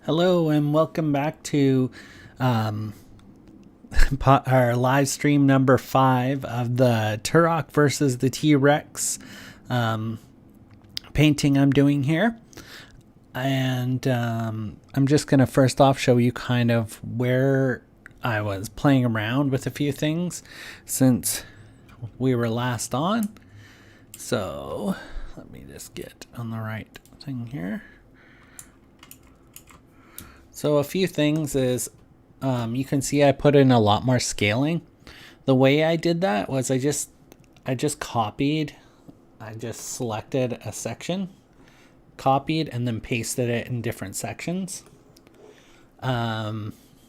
Hello and welcome back to um, our live stream number 5 of the Turok versus the T-Rex um, painting I'm doing here. And I'm just going to first off show you kind of where I was playing around with a few things since we were last on. So let me just get on the right thing here. So a few things is you can see I put in a lot more scaling. The way I did that was I just copied, I just selected a section, copied, and then pasted it in different sections,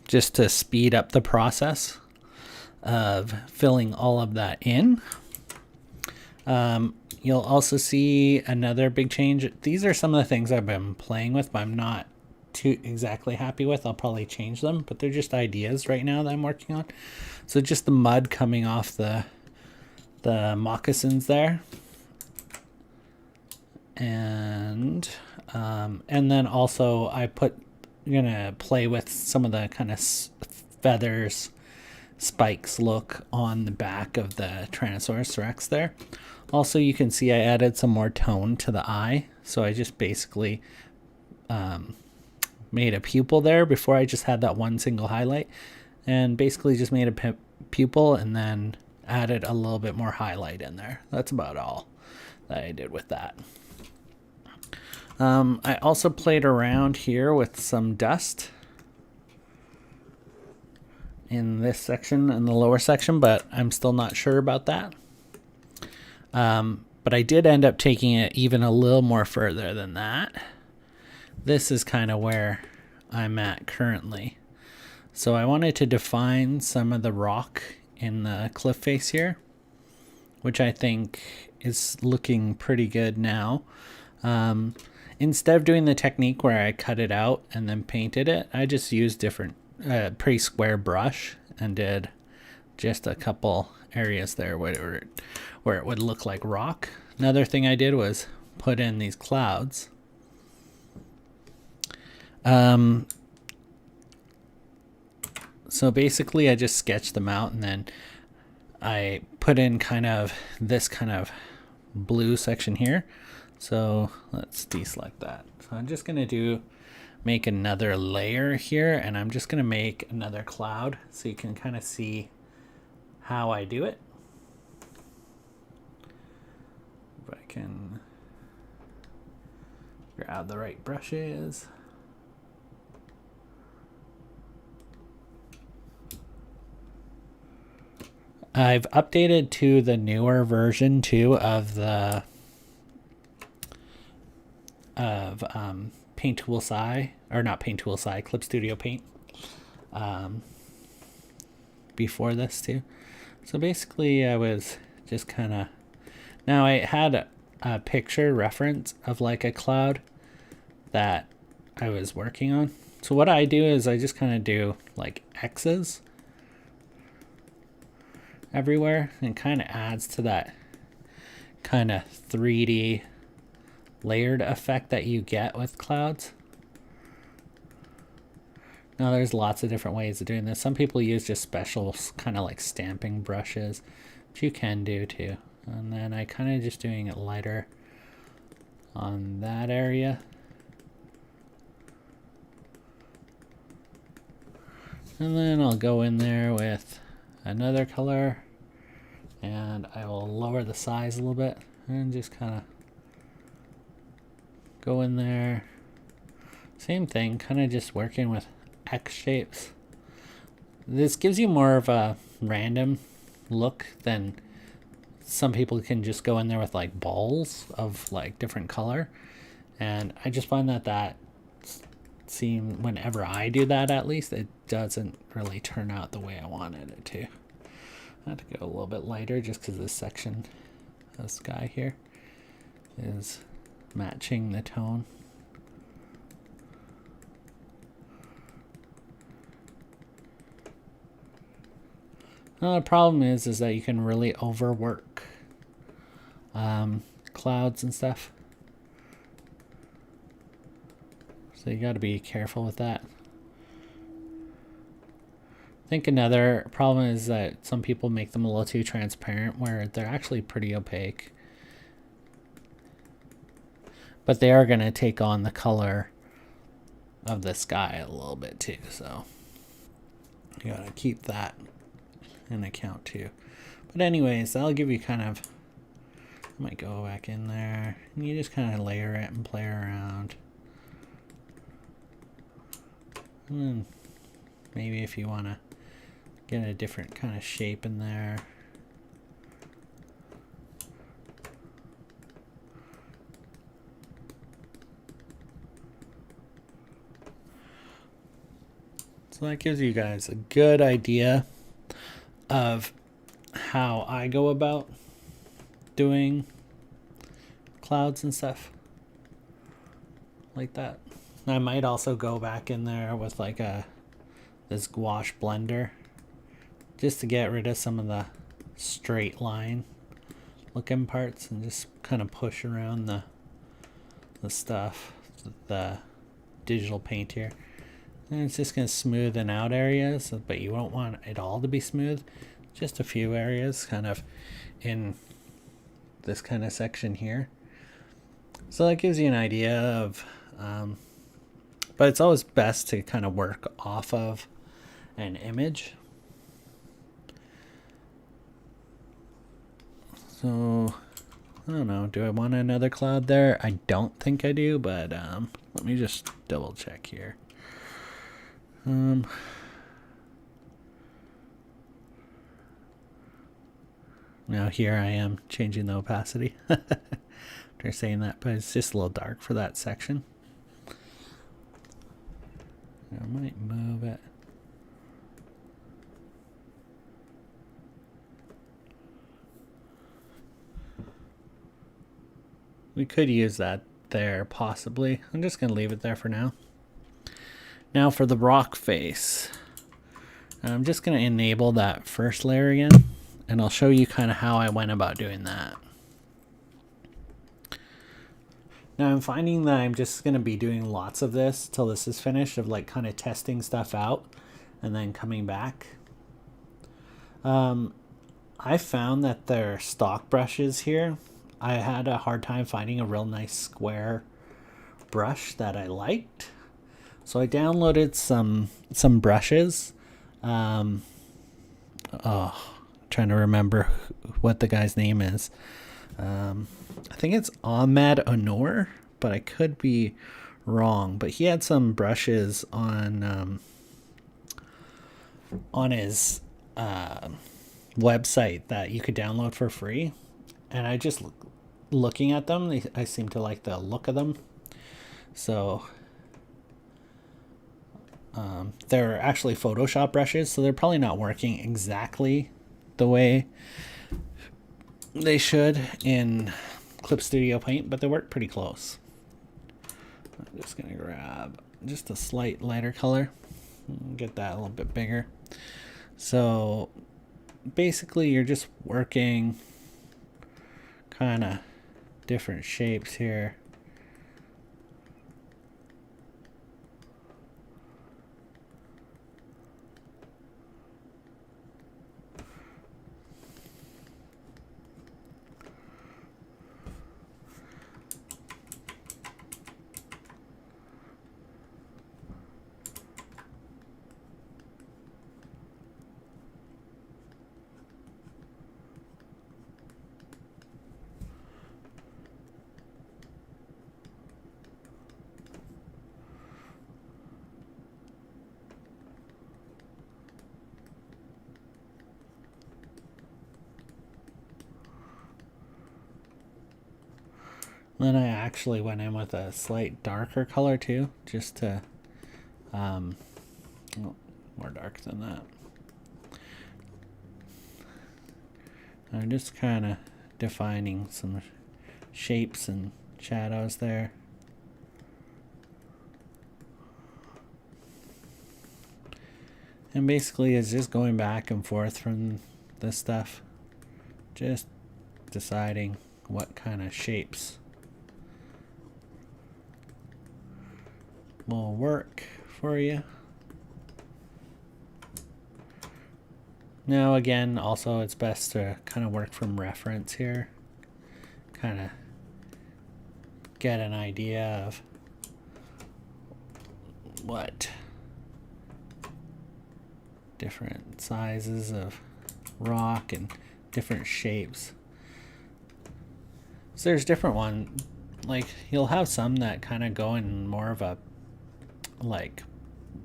just to speed up the process of filling all of that in. You'll also see another big change. These are some of the things I've been playing with, but I'm not too exactly happy with. I'll probably change them, but they're just ideas right now that I'm working on. So just the mud coming off the moccasins there, and then also I'm gonna play with some of the kind of feathers, spikes look on the back of the Tyrannosaurus Rex there. Also, you can see I added some more tone to the eye, so I just basically made a pupil there before I just had that one single highlight, and basically just made a pupil and then added a little bit more highlight in there. That's about all that I did with that. I also played around here with some dust in this section, in the lower section, but I'm still not sure about that. But I did end up taking it even a little more further than that. This is kind of where I'm at currently. So I wanted to define some of the rock in the cliff face here, which I think is looking pretty good now. Instead of doing the technique where I cut it out and then painted it, I just used different pretty square brush and did just a couple areas there where it would look like rock. Another thing I did was put in these clouds. So basically I just sketched them out, and then I put in kind of this kind of blue section here. So let's deselect that. So I'm just going to make another layer here, and I'm just going to make another cloud so you can kind of see how I do it. If I can grab the right brushes. I've updated to the newer version too of the Paint Tool Sci, or not Paint Tool Sci, Clip Studio Paint, before this too. So basically I was just kind of, now I had a picture reference of like a cloud that I was working on. So what I do is I just kind of do like X's everywhere, and kind of adds to that kind of 3D layered effect that you get with clouds. Now there's lots of different ways of doing this. Some people use just special kind of like stamping brushes, which you can do too. And then I kind of just doing it lighter on that area. And then I'll go in there with another color, and I will lower the size a little bit and just kind of go in there. Same thing, kind of just working with X shapes. This gives you more of a random look than some people can just go in there with like balls of like different color. And I just find that whenever I do that, at least, it doesn't really turn out the way I wanted it to. I have to go a little bit lighter just because this section, this guy here, is matching the tone. Now the problem is that you can really overwork clouds and stuff. So you got to be careful with that. I think another problem is that some people make them a little too transparent where they're actually pretty opaque. But they are going to take on the color of the sky a little bit too. So you got to keep that in account too. But anyways, that'll give you kind of, I might go back in there and you just kind of layer it and play around. And then maybe if you want to get a different kind of shape in there. So that gives you guys a good idea of how I go about doing clouds and stuff like that. I might also go back in there with like this gouache blender just to get rid of some of the straight line looking parts and just kind of push around the stuff, the digital paint here. And it's just going to smoothen out areas, but you won't want it all to be smooth. Just a few areas kind of in this kind of section here. So that gives you an idea of, but it's always best to kind of work off of an image. So, I don't know, do I want another cloud there? I don't think I do, but let me just double check here. Now here I am changing the opacity after saying that, but it's just a little dark for that section. I might move it. We could use that there possibly. I'm just going to leave it there for now. Now for the rock face, I'm just going to enable that first layer again, and I'll show you kind of how I went about doing that. Now I'm finding that I'm just going to be doing lots of this till this is finished, of like kind of testing stuff out and then coming back. I found that their stock brushes here, I had a hard time finding a real nice square brush that I liked. So I downloaded some brushes. Trying to remember what the guy's name is. I think it's Ahmed Honor, but I could be wrong. But he had some brushes on his website that you could download for free. And I just looking at them, I seem to like the look of them. So they're actually Photoshop brushes, so they're probably not working exactly the way they should in Clip Studio Paint, but they work pretty close. I'm just gonna grab just a slight lighter color, get that a little bit bigger. So basically you're just working kind of different shapes here. Then I actually went in with a slight darker color too, just to, more dark than that. I'm just kind of defining some shapes and shadows there. And basically it's just going back and forth from this stuff, just deciding what kind of shapes will work for you. Now again, also it's best to kind of work from reference here. Kind of get an idea of what different sizes of rock and different shapes. So there's different one, like you'll have some that kind of go in more of a like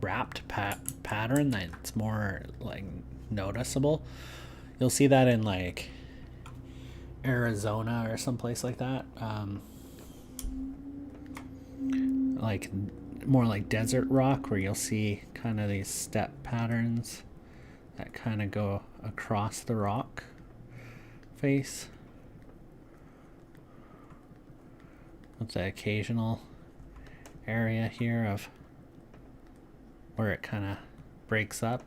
wrapped pattern that's more like noticeable. You'll see that in like Arizona or someplace like that, like more like desert rock, where you'll see kind of these step patterns that kind of go across the rock face, with the occasional area here of where it kind of breaks up.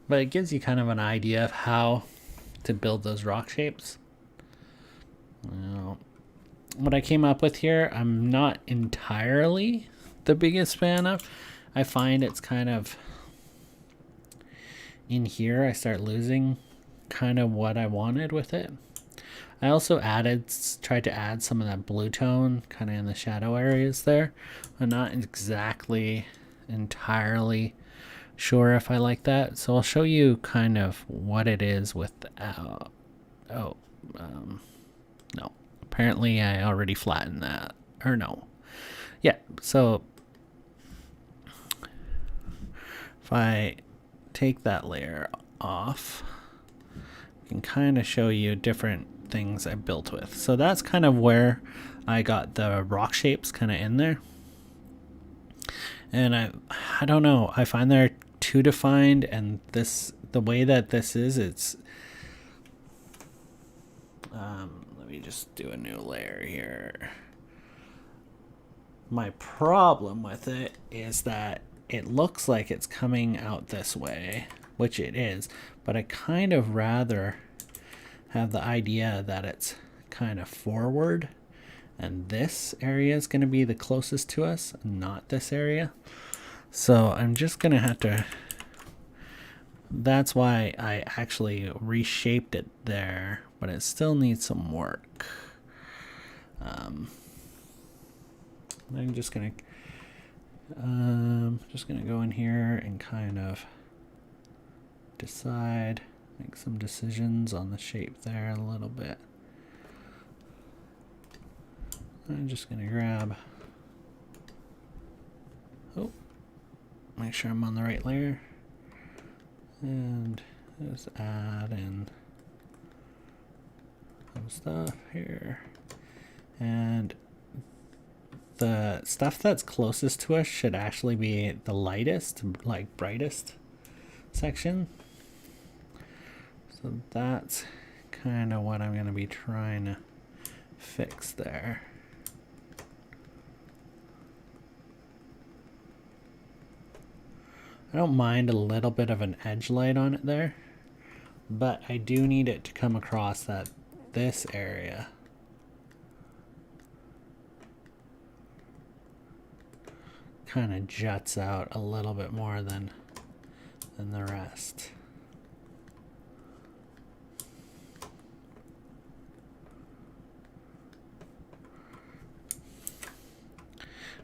But it gives you kind of an idea of how to build those rock shapes. What I came up with here, I'm not entirely the biggest fan of. I find it's kind of in here I start losing kind of what I wanted with it. I also tried to add some of that blue tone kind of in the shadow areas there. I'm not exactly entirely sure if I like that, so I'll show you kind of what it is without. No, apparently I already flattened that, or no, yeah. So if I take that layer off, I can kind of show you different things I built with. So that's kind of where I got the rock shapes kind of in there, and I don't know, I find they're too defined, and the way that this is, it's let me just do a new layer here. My problem with it is that it looks like it's coming out this way, which it is, but I kind of rather have the idea that it's kind of forward, and this area is going to be the closest to us, not this area. So I'm just going to have to, that's why I actually reshaped it there, but it still needs some work. I'm just going to go in here and kind of decide, make some decisions on the shape there a little bit. I'm just going to grab, make sure I'm on the right layer, and just add in some stuff here. And the stuff that's closest to us should actually be the lightest, like brightest section. So that's kind of what I'm going to be trying to fix there. I don't mind a little bit of an edge light on it there, but I do need it to come across this area. Kind of juts out a little bit more than the rest.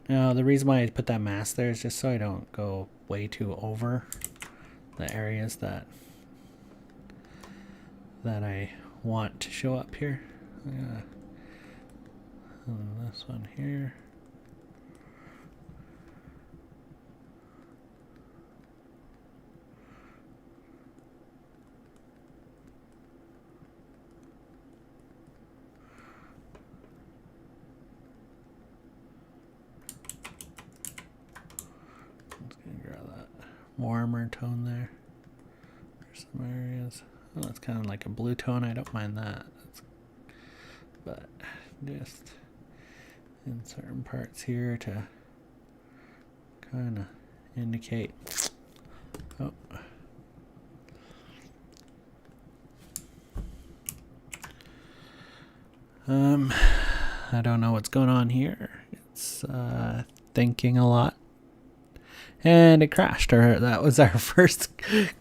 Now, the reason why I put that mask there is just so I don't go way too over the areas that I want to show up here. This one here. Warmer tone there. There's some areas. Oh, it's kind of like a blue tone. I don't mind that. But just in certain parts here to kind of indicate. Oh. I don't know what's going on here. It's thinking a lot. And it crashed. That was our first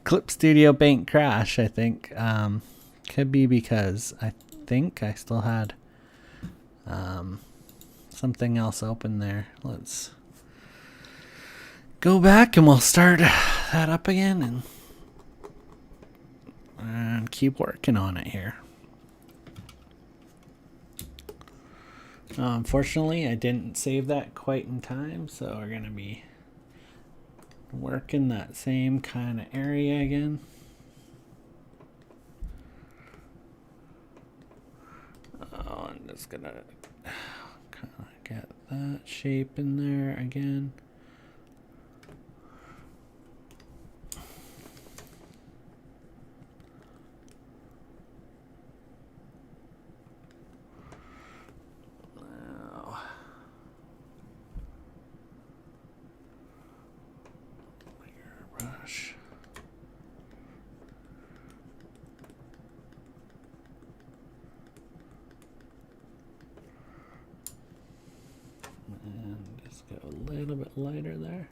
Clip Studio Paint crash, I think. Could be because I think I still had something else open there. Let's go back and we'll start that up again and keep working on it here. Unfortunately, I didn't save that quite in time, so we're going to be working that same kind of area again. Oh, I'm just going to kind of get that shape in there again. And just go a little bit lighter there.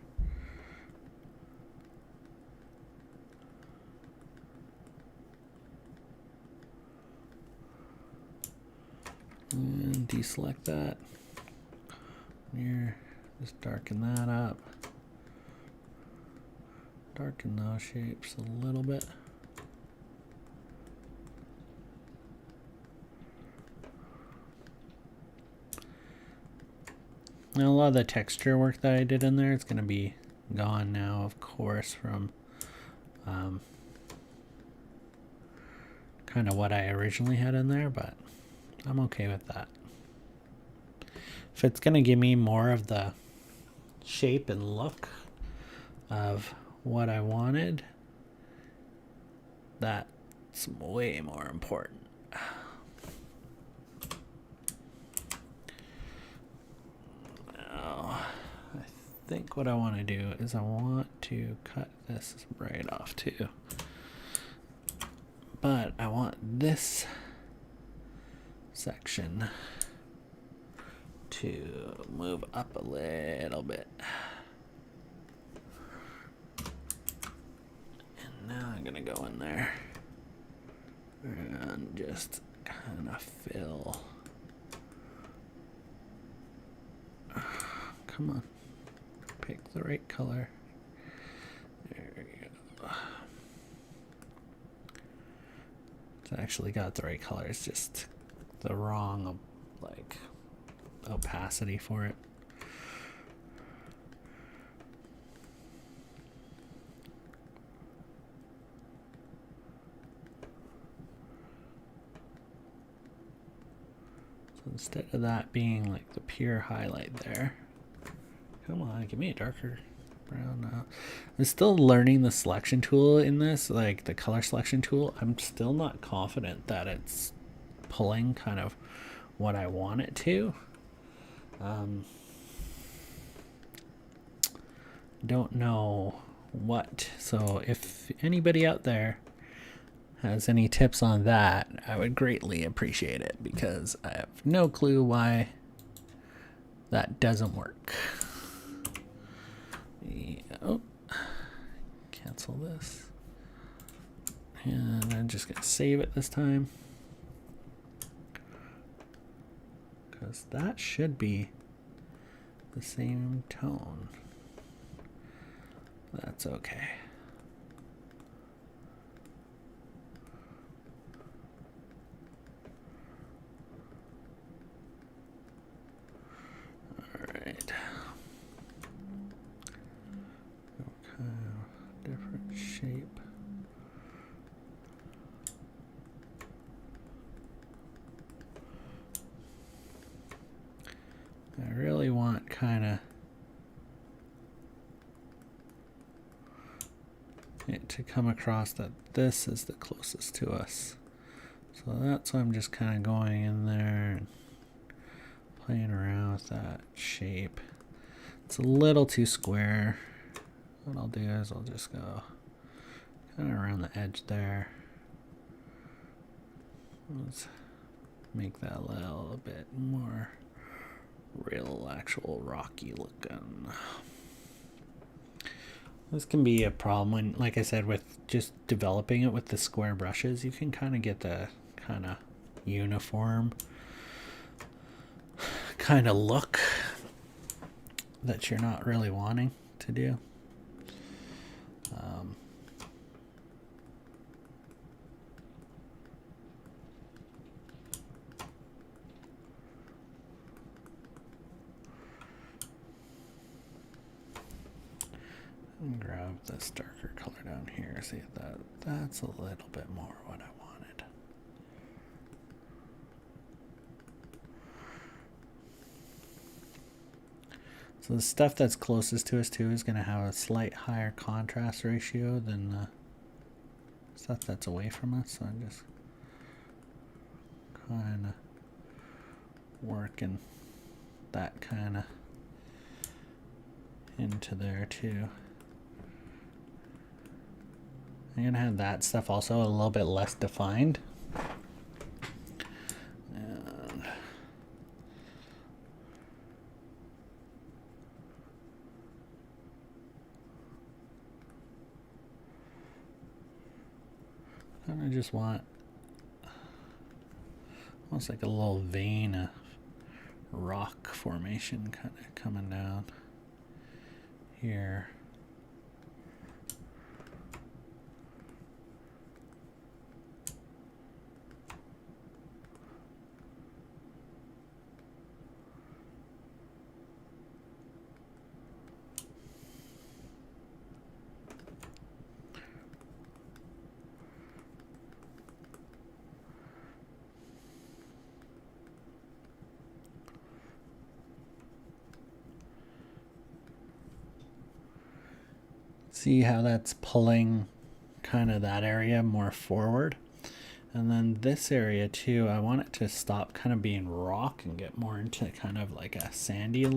And deselect that. Here, just darken that up. Darken those shapes a little bit. Now, a lot of the texture work that I did in there is going to be gone now, of course, from kind of what I originally had in there, but I'm okay with that. If it's going to give me more of the shape and look of what I wanted, that's way more important. I think what I want to do is I want to cut this right off too. But I want this section to move up a little bit. And now I'm going to go in there and just kind of fill. Come on. Pick the right color. There we go. It's actually got the right color. It's just the wrong, like, opacity for it. So instead of that being like the pure highlight there, come on, give me a darker brown now. I'm still learning the selection tool in this, like the color selection tool. I'm still not confident that it's pulling kind of what I want it to. Don't know what. So if anybody out there has any tips on that, I would greatly appreciate it, because I have no clue why that doesn't work. Oh, cancel this. And I'm just going to save it this time, because that should be the same tone. That's okay. All right. Different shape. I really want kind of it to come across that this is the closest to us. So that's why I'm just kind of going in there and playing around with that shape. It's a little too square. What I'll do is I'll just go kind of around the edge there. Let's make that a little bit more real, actual rocky looking. This can be a problem when, like I said, with just developing it with the square brushes, you can kind of get the kind of uniform kind of look that you're not really wanting to do. Grab this darker color down here. See if that's a little bit more what I wanted. So the stuff that's closest to us too is going to have a slight higher contrast ratio than the stuff that's away from us. So I'm just kind of working that kind of into there too. I'm going to have that stuff also a little bit less defined. And I just want almost like a little vein of rock formation kind of coming down here. See how that's pulling kind of that area more forward. And then this area too, I want it to stop kind of being rock and get more into kind of like a sandy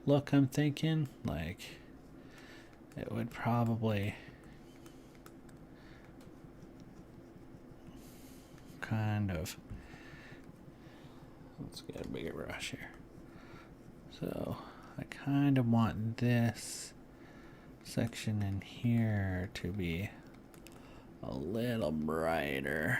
look. I'm thinking like it would probably kind of, let's get a bigger brush here. So I kind of want this section in here to be a little brighter.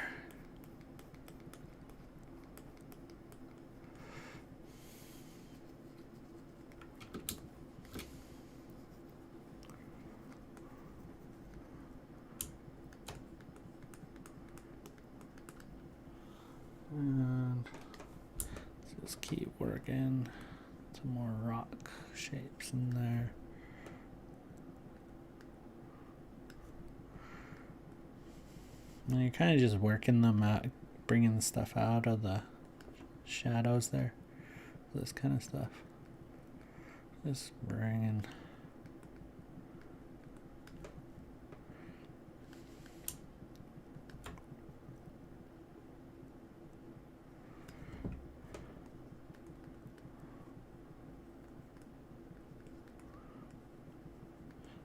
And let's just keep working some more rock shapes in there. And you're kind of just working them out, bringing the stuff out of the shadows there. This kind of stuff. Just bringing.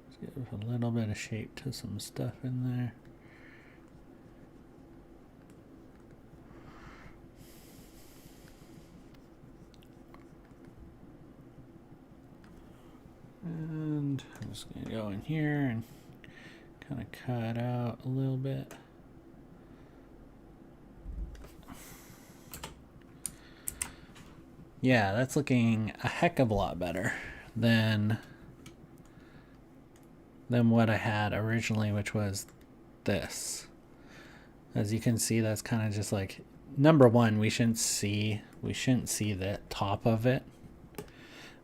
Just give a little bit of shape to some stuff in there. And I'm just going to go in here and kind of cut out a little bit. Yeah, that's looking a heck of a lot better than what I had originally, which was this. As you can see, that's kind of just like, number one, we shouldn't see the top of it.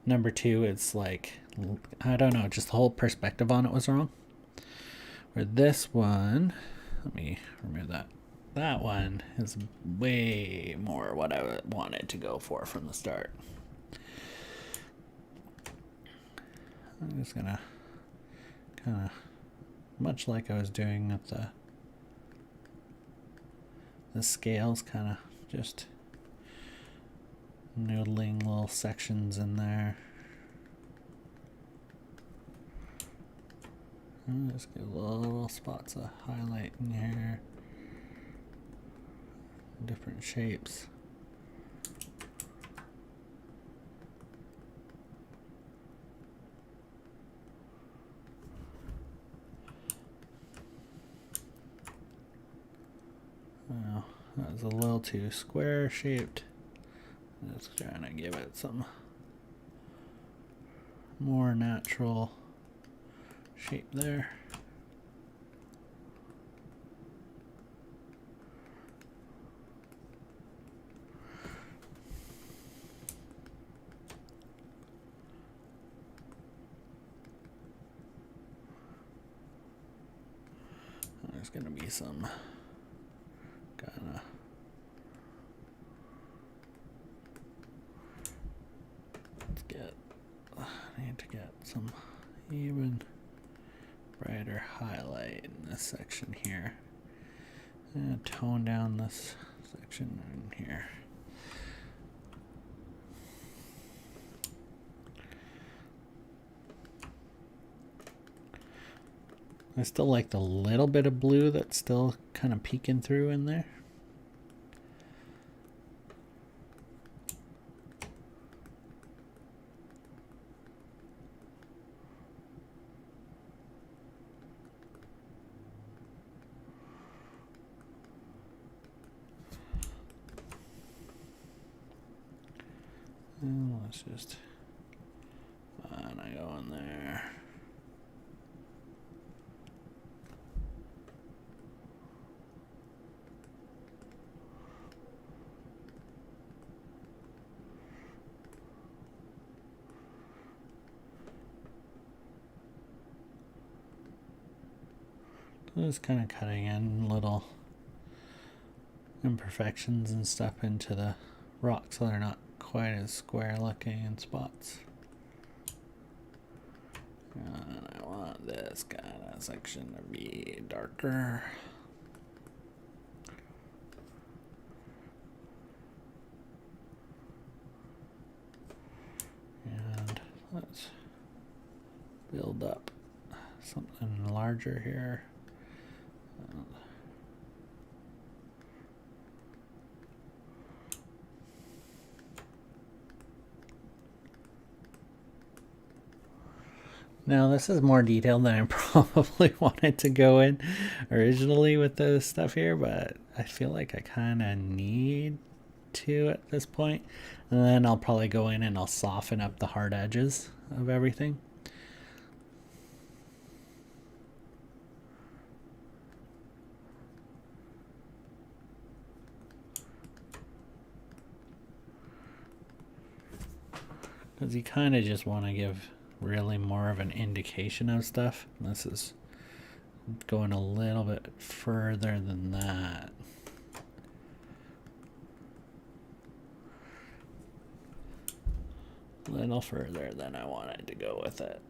Number two, it's like, I don't know, just the whole perspective on it was wrong. Where this one, let me remove that. That one is way more what I wanted to go for from the start. I'm just gonna kind of, much like I was doing with the scales, kind of just noodling little sections in there. Just get little spots of highlight in here. Different shapes. Well, that was a little too square shaped. Just trying to give it some more natural shape there. There's gonna be some kind of I need to get some even brighter highlight in this section here. And tone down this section in here. I still like the little bit of blue that's still kind of peeking through in there. And let's just and I go in there. Just kind of cutting in little imperfections and stuff into the rocks so they're not quite as square looking in spots. And I want this kind of section to be darker. And let's build up something larger here. Now this is more detailed than I probably wanted to go in originally with the stuff here, but I feel like I kind of need to at this point. And then I'll probably go in and I'll soften up the hard edges of everything. Because you kind of just want to give really more of an indication of stuff. This is going a little bit further than that. A little further than I wanted to go with it.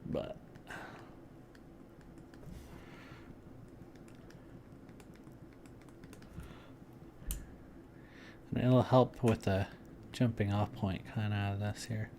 But and it'll help with the jumping off point kind of out of this here.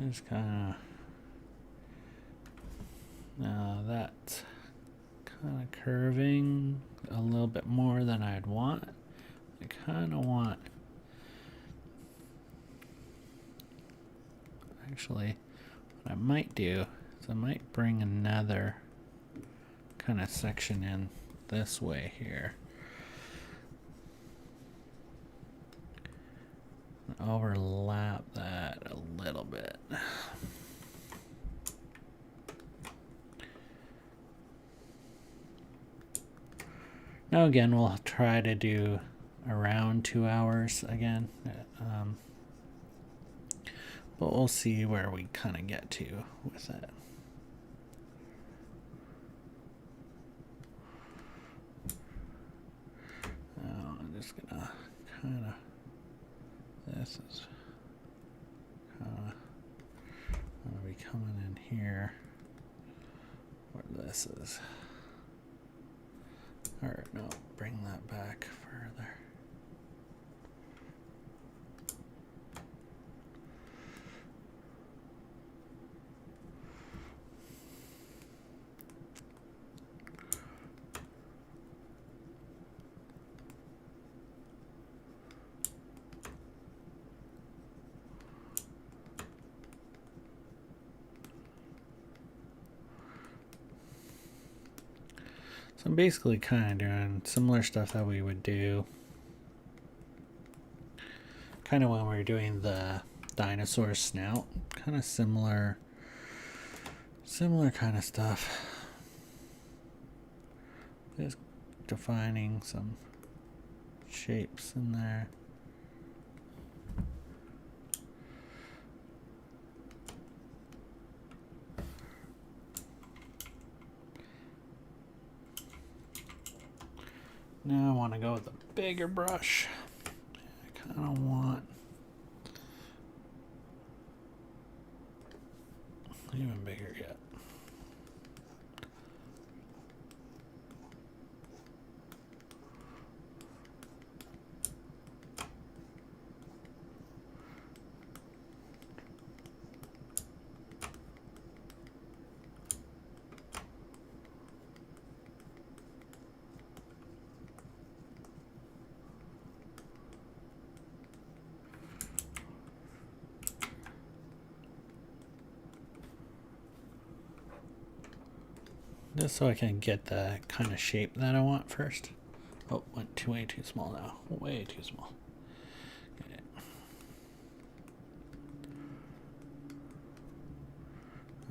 Just kind of, now that's kind of curving a little bit more than I'd want. I kind of want, actually, what I might do is I might bring another kind of section in this way here. overlap that a little bit. Now again, we'll try to do around 2 hours again. But we'll see where we kind of get to with it. I'm just gonna kind of, this is kind of gonna be coming in here where this is. Or no, bring that back further. So I'm basically kind of doing similar stuff that we would do kind of when we were doing the dinosaur snout. Kind of similar kind of stuff. Just defining some shapes in there. Now I want to go with a bigger brush. I kind of want even bigger yet. Just so I can get the kind of shape that I want first. Oh, went way too small now. Way too small. Okay.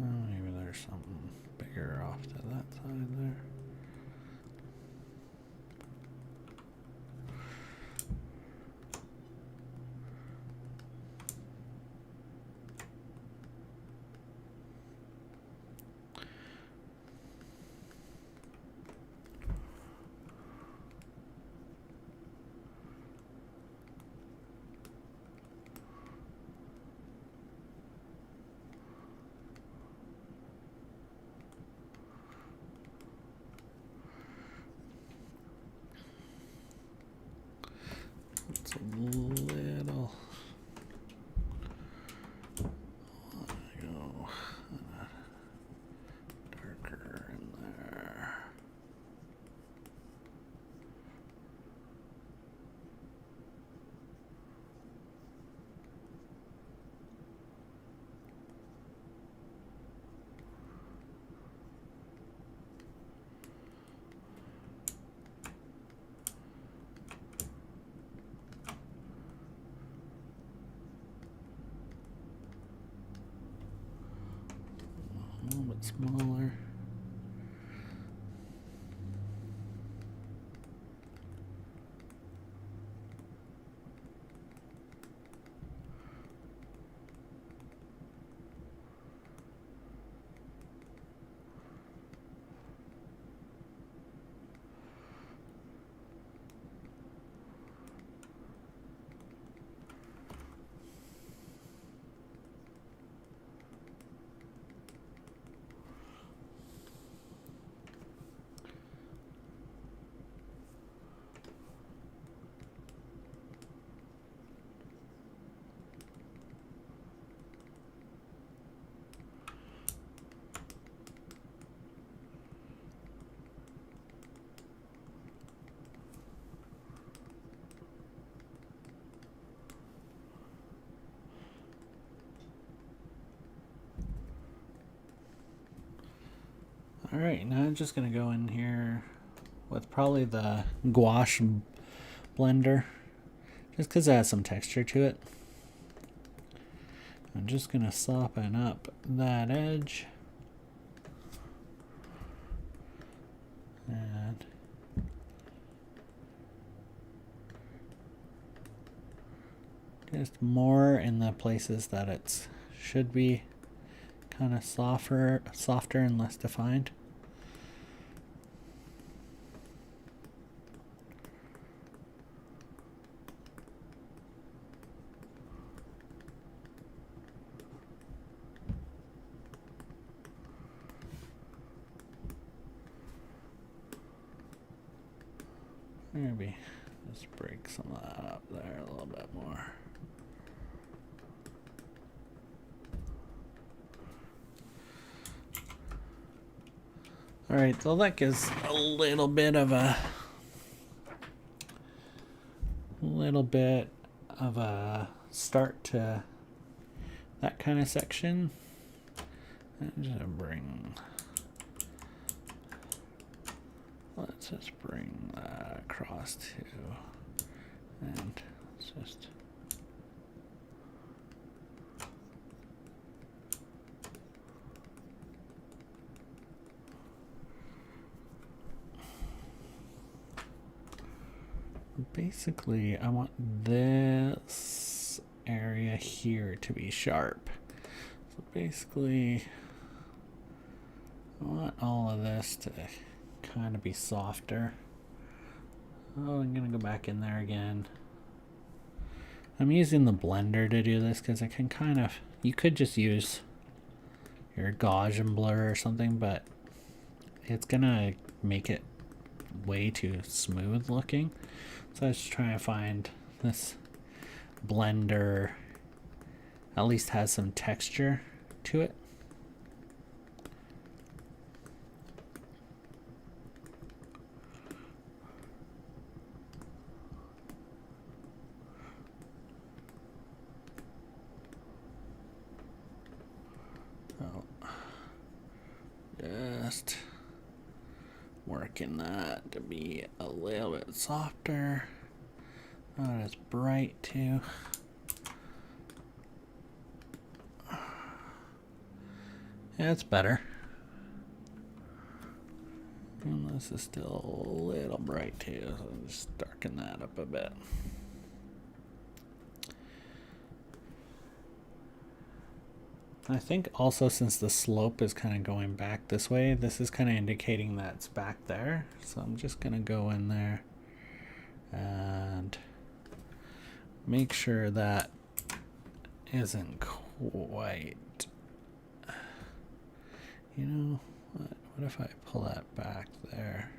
Oh, maybe there's something bigger off to that side there. It's a little. Go darker in there. A little bit smaller. All right, now I'm just gonna go in here with probably the gouache blender, just because it has some texture to it. I'm just gonna soften up that edge. And just more in the places that it should be kind of softer and less defined. Maybe just break some of that up there a little bit more. All right, so that gives a little bit of a start to that kind of section. I'm just gonna let's just bring that across too, and let's just basically I want this area here to be sharp. So basically I want all of this to kind of be softer. Oh, I'm gonna go back in there again. I'm using the blender to do this because I can kind of, you could just use your Gaussian blur or something, but it's gonna make it way too smooth looking. So I was just trying to find this blender at least has some texture to it. Just working that to be a little bit softer, not as bright too. Yeah, it's better. And this is still a little bright too, so I'll just darken that up a bit. I think also since the slope is kind of going back this way, this is kind of indicating that it's back there. So I'm just going to go in there and make sure that isn't quite, you know, what if I pull that back there?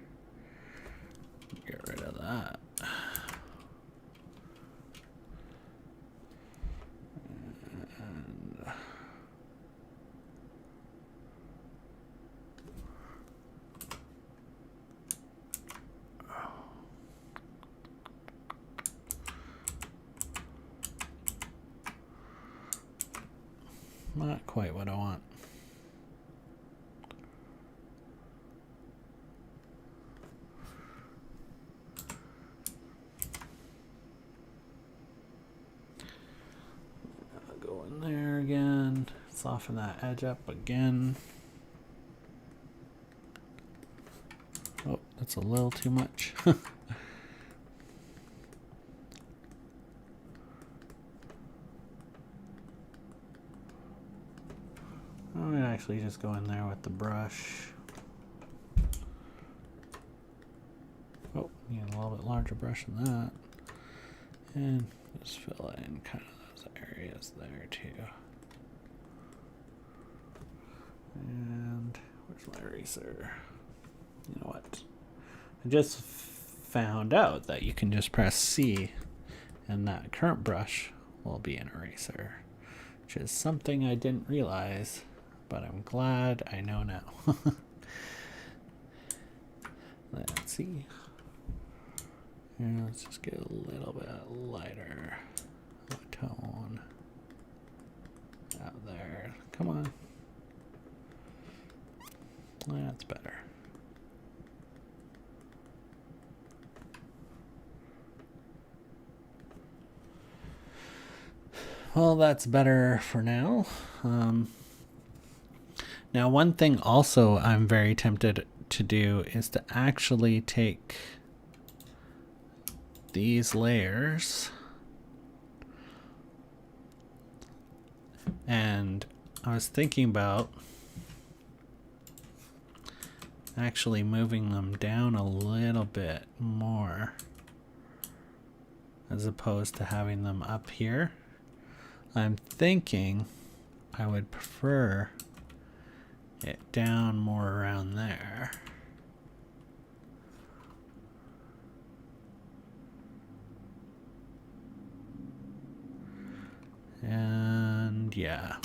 Get rid of that. Not quite what I want. I'll go in there again, soften that edge up again. Oh, that's a little too much. I'm gonna actually just go in there with the brush. Oh, need a little bit larger brush than that. And just fill in kind of those areas there too. And where's my eraser? You know what? I just found out that you can just press C and that current brush will be an eraser, which is something I didn't realize, but I'm glad I know now. Let's see. And let's just get a little bit lighter of a tone out there. Come on. That's better. well, that's better for now. Now, one thing also I'm very tempted to do is to actually take these layers and I was thinking about actually moving them down a little bit more as opposed to having them up here. I'm thinking I would prefer it down more around there. And yeah,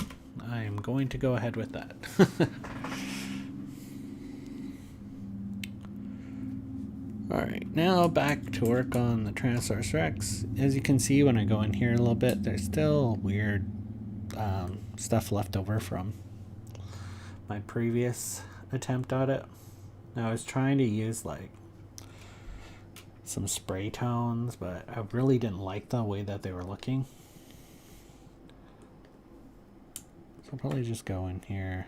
I am going to go ahead with that. Alright, now back to work on the Tyrannosaurus Rex. As you can see when I go in here a little bit, there's still weird stuff left over from my previous attempt at it. Now I was trying to use like some spray tones, but I really didn't like the way that they were looking. So I'll probably just go in here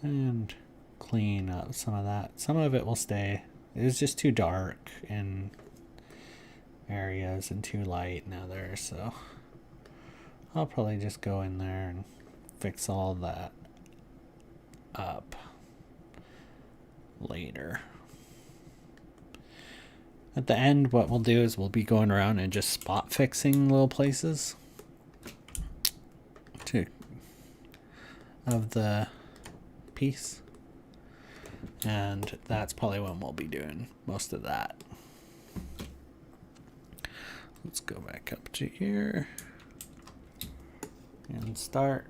and clean up some of that. Some of it will stay. It was just too dark in areas and too light in others, so I'll probably just go in there and fix all that up later. At the end, what we'll do is we'll be going around and just spot fixing little places of the piece. And that's probably when we'll be doing most of that. Let's go back up to here and start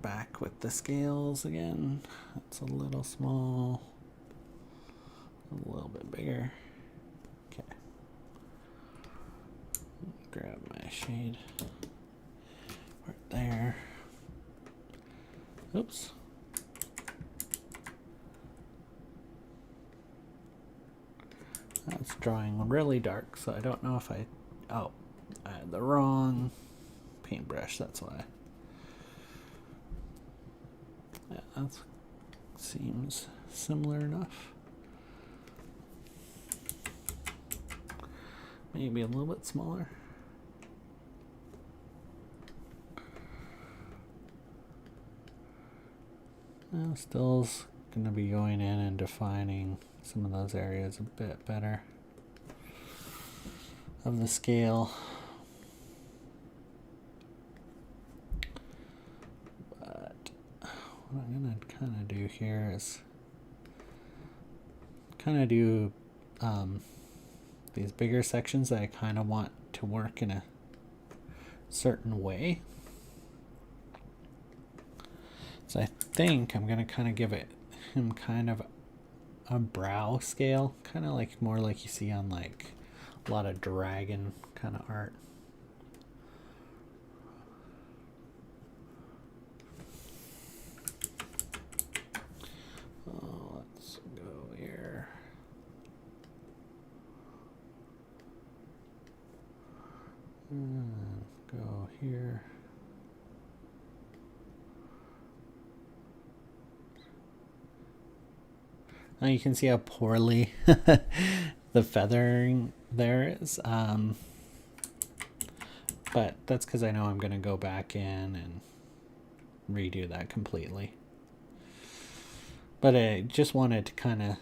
back with the scales again. It's a little small, a little bit bigger. Okay. Grab my shade right there. Oops. That's drawing really dark, so I don't know if I had the wrong paintbrush, that's why. Yeah, that seems similar enough. Maybe a little bit smaller. Still's going to be going in and defining some of those areas a bit better of the scale. But what I'm going to kind of do here is kind of do these bigger sections that I kind of want to work in a certain way. So I think I'm going to kind of give him kind of a brow scale, kind of like more like you see on like a lot of dragon kind of art. Oh, let's go here. Go here. Now you can see how poorly the feathering there is. But that's because I know I'm going to go back in and redo that completely. But I just wanted to kind of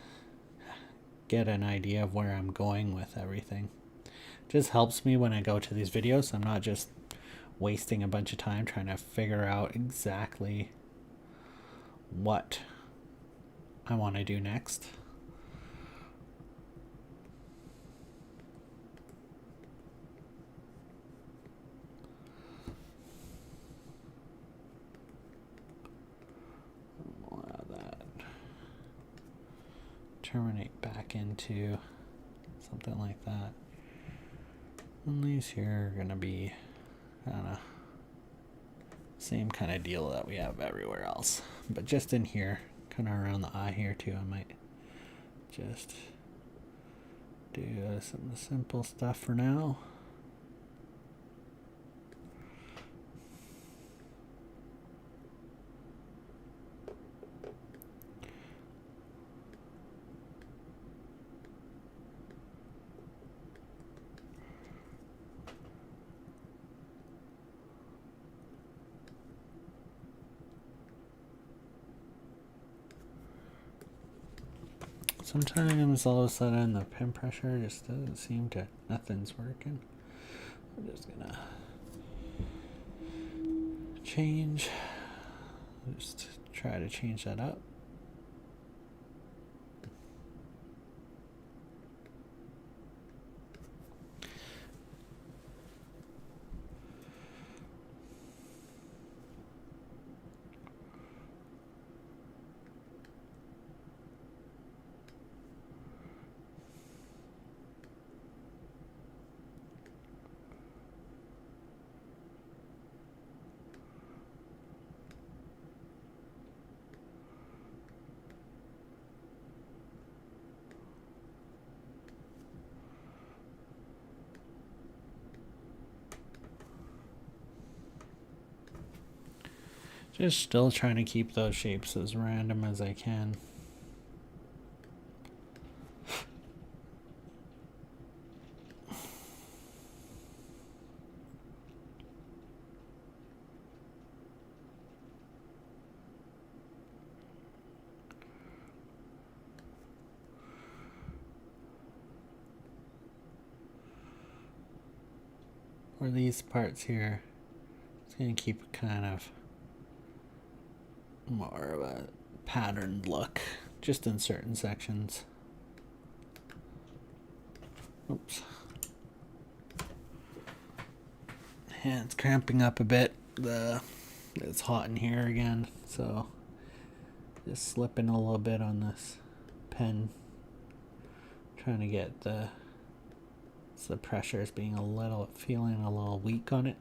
get an idea of where I'm going with everything. It just helps me when I go to these videos, so I'm not just wasting a bunch of time trying to figure out exactly what I want to do next. Allow that terminate back into something like that. And these here are going to be kind of same kind of deal that we have everywhere else, but just in here, kind of around the eye here too. I might just do some simple stuff for now. Sometimes all of a sudden the pin pressure just doesn't seem to, nothing's working. I'm just gonna change, just try to change that up. Just still trying to keep those shapes as random as I can. For these parts here, it's going to keep kind of more of a patterned look, just in certain sections. Oops. Hand's cramping up a bit. It's hot in here again, so just slipping a little bit on this pen. Trying to get the pressure is being feeling a little weak on it.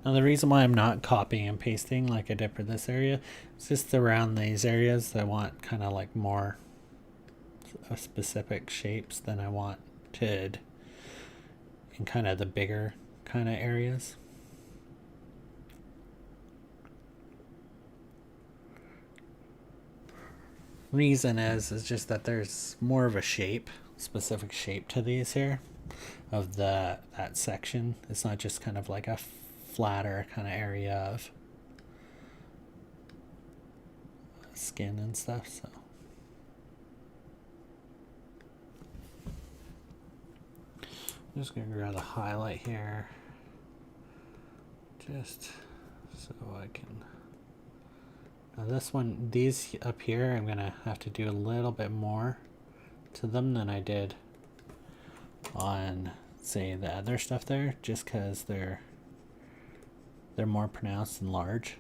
Now the reason why I'm not copying and pasting like I did for this area is just around these areas I want kind of like more specific shapes than I wanted in kind of the bigger kind of areas. Reason is just that there's more of a specific shape to these here of that section. It's not just kind of like a flatter kind of area of skin and stuff. So I'm just gonna grab the highlight here just so I can. Now this one, these up here, I'm gonna have to do a little bit more to them than I did on, say, the other stuff there, just because they're more pronounced and large.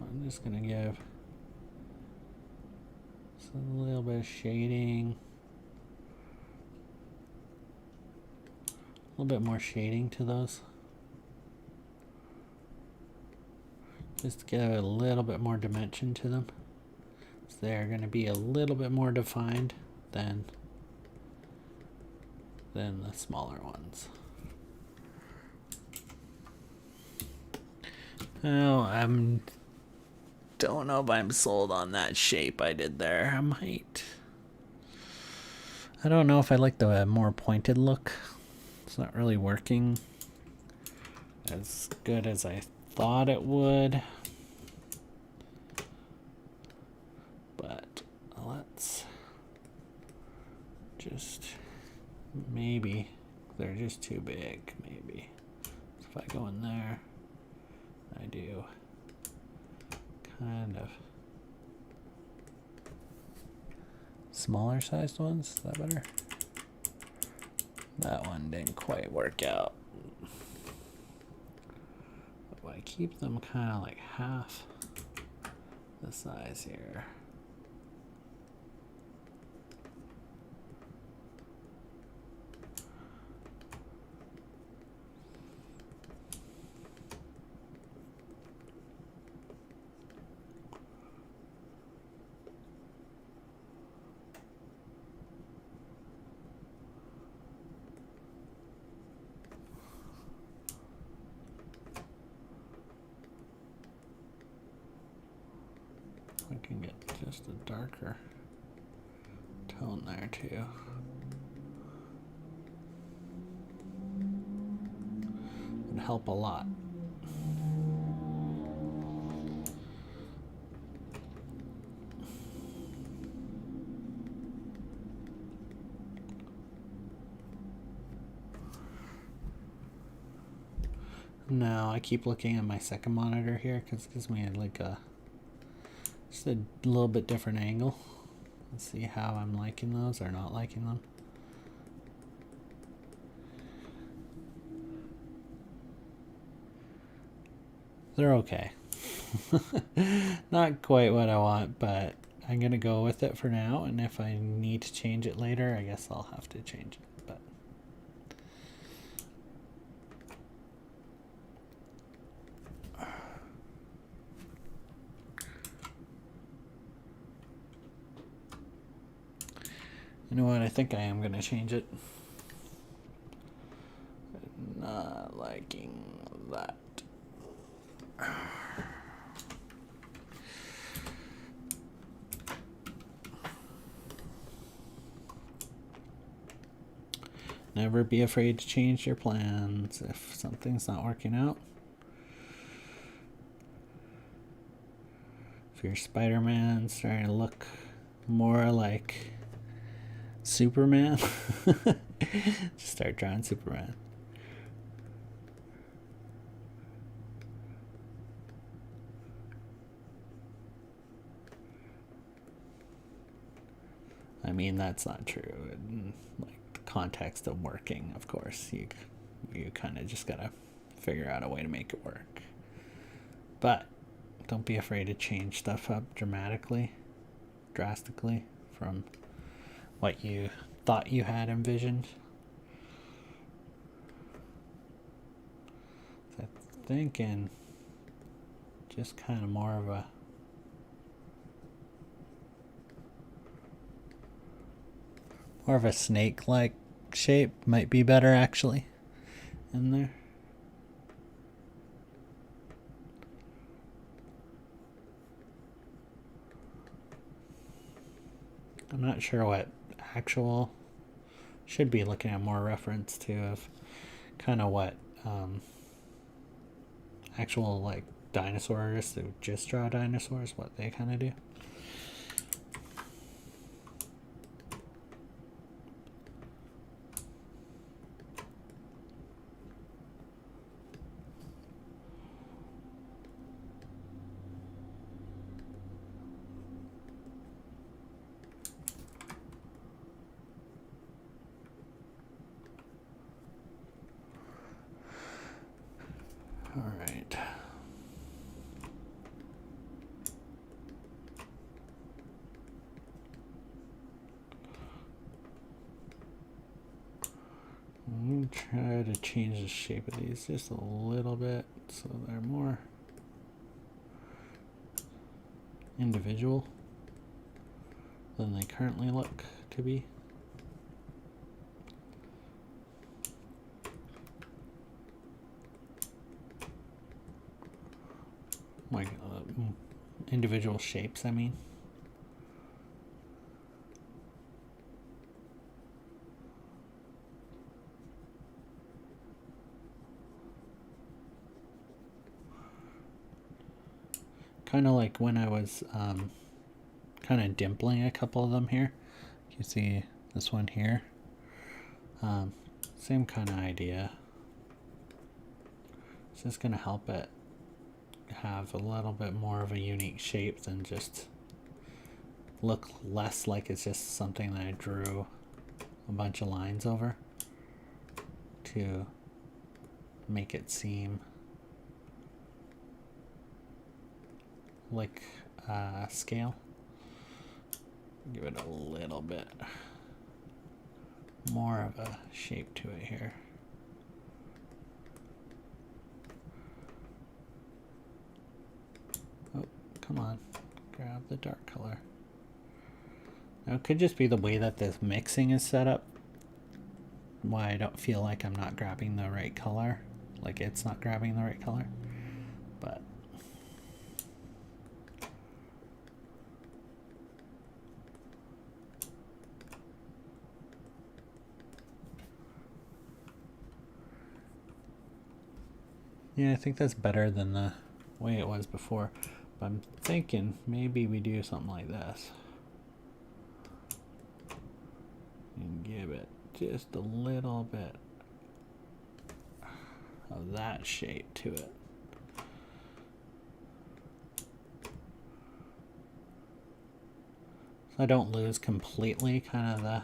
I'm just gonna give a little bit of shading, a little bit more shading to those, just to give a little bit more dimension to them. So they're going to be a little bit more defined than the smaller ones. Oh, don't know if I'm sold on that shape I did there. I don't know if I like the more pointed look. It's not really working as good as I thought it would. But let's just, maybe they're just too big, maybe. So if I go in there, I do kind of smaller sized ones. Is that better? That one didn't quite work out. But I keep them kind of like half the size here. I can get just a darker tone there too. Would help a lot. Now I keep looking at my second monitor here because it gives me like just a little bit different angle. Let's see how I'm liking those or not liking them. They're okay. Not quite what I want, but I'm gonna go with it for now, and if I need to change it later, I guess I'll have to change it. But you know what? I think I am gonna change it. Not liking that. Never be afraid to change your plans if something's not working out. If your Spider-Man starting to look more like Superman, just start drawing Superman. I mean, that's not true. In, like, the context of working, of course, you kind of just gotta figure out a way to make it work. But don't be afraid to change stuff up drastically from what you thought you had envisioned. So I'm thinking just kind of more of a snake-like shape might be better actually in there. I'm not sure what actual, should be looking at more reference to of kind of what actual like dinosaur artists who just draw dinosaurs, what they kind of do. I'm gonna try to change the shape of these just a little bit so they're more individual than they currently look to be. Like individual shapes, I mean. Kind of like when I was kind of dimpling a couple of them here. You see this one here. Same kind of idea. It's just going to help it have a little bit more of a unique shape than just look less like it's just something that I drew a bunch of lines over to make it seem like scale. Give it a little bit more of a shape to it here. Oh, come on, grab the dark color. Now it could just be the way that this mixing is set up, why I don't feel like I'm not grabbing the right color, like it's not grabbing the right color, but yeah, I think that's better than the way it was before. But I'm thinking maybe we do something like this. And give it just a little bit of that shape to it. So I don't lose completely kind of the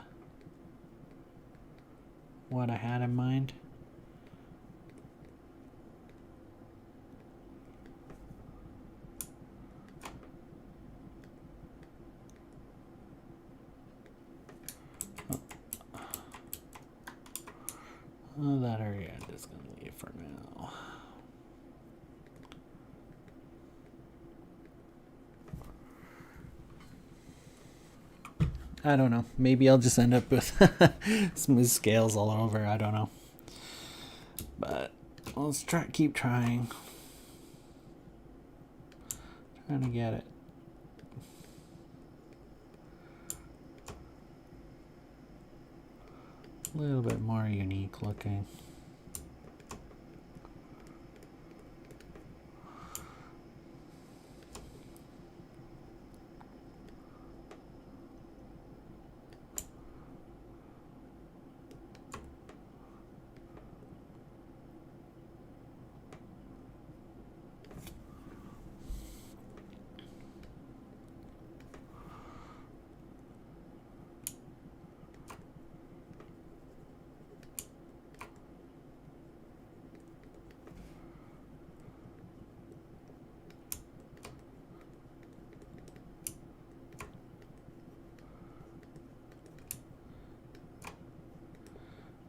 what I had in mind. Oh, that area I'm just going to leave for now. I don't know. Maybe I'll just end up with smooth scales all over. I don't know. But let's keep trying. Trying to get it. A little bit more unique looking.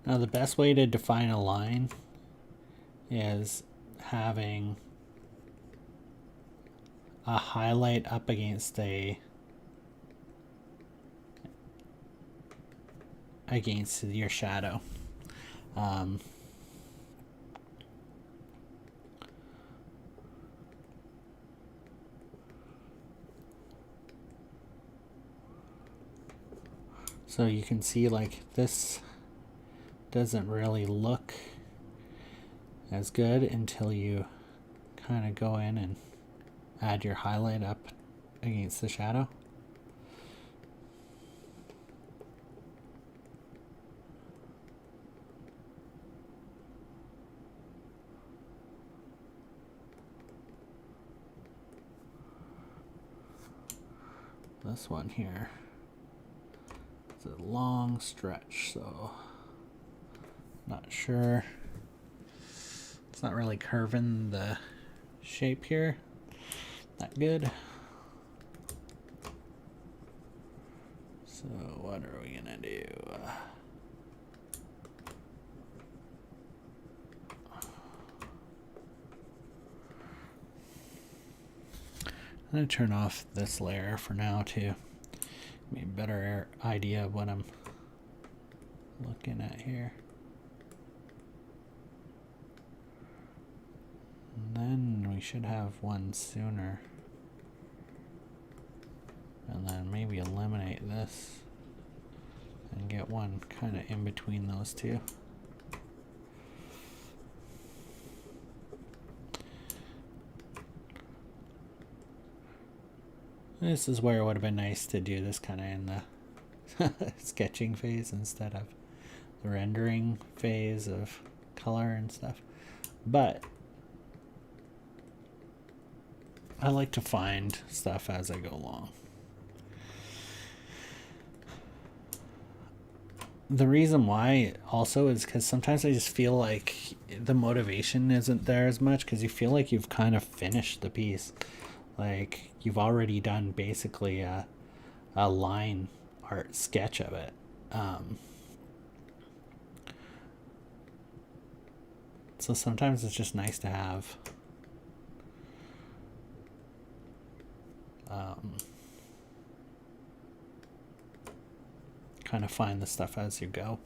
Now the best way to define a line is having a highlight up against your shadow. So you can see like this doesn't really look as good until you kind of go in and add your highlight up against the shadow. This one here is a long stretch, so not sure. It's not really curving the shape here that good. So what are we gonna do? I'm going to turn off this layer for now to give me a better idea of what I'm looking at here. And then we should have one sooner. And then maybe eliminate this and get one kind of in between those two. This is where it would have been nice to do this kind of in the sketching phase instead of the rendering phase of color and stuff. But I like to find stuff as I go along. The reason why also is because sometimes I just feel like the motivation isn't there as much because you feel like you've kind of finished the piece. Like you've already done basically a line art sketch of it. So sometimes it's just nice to have kind of find the stuff as you go.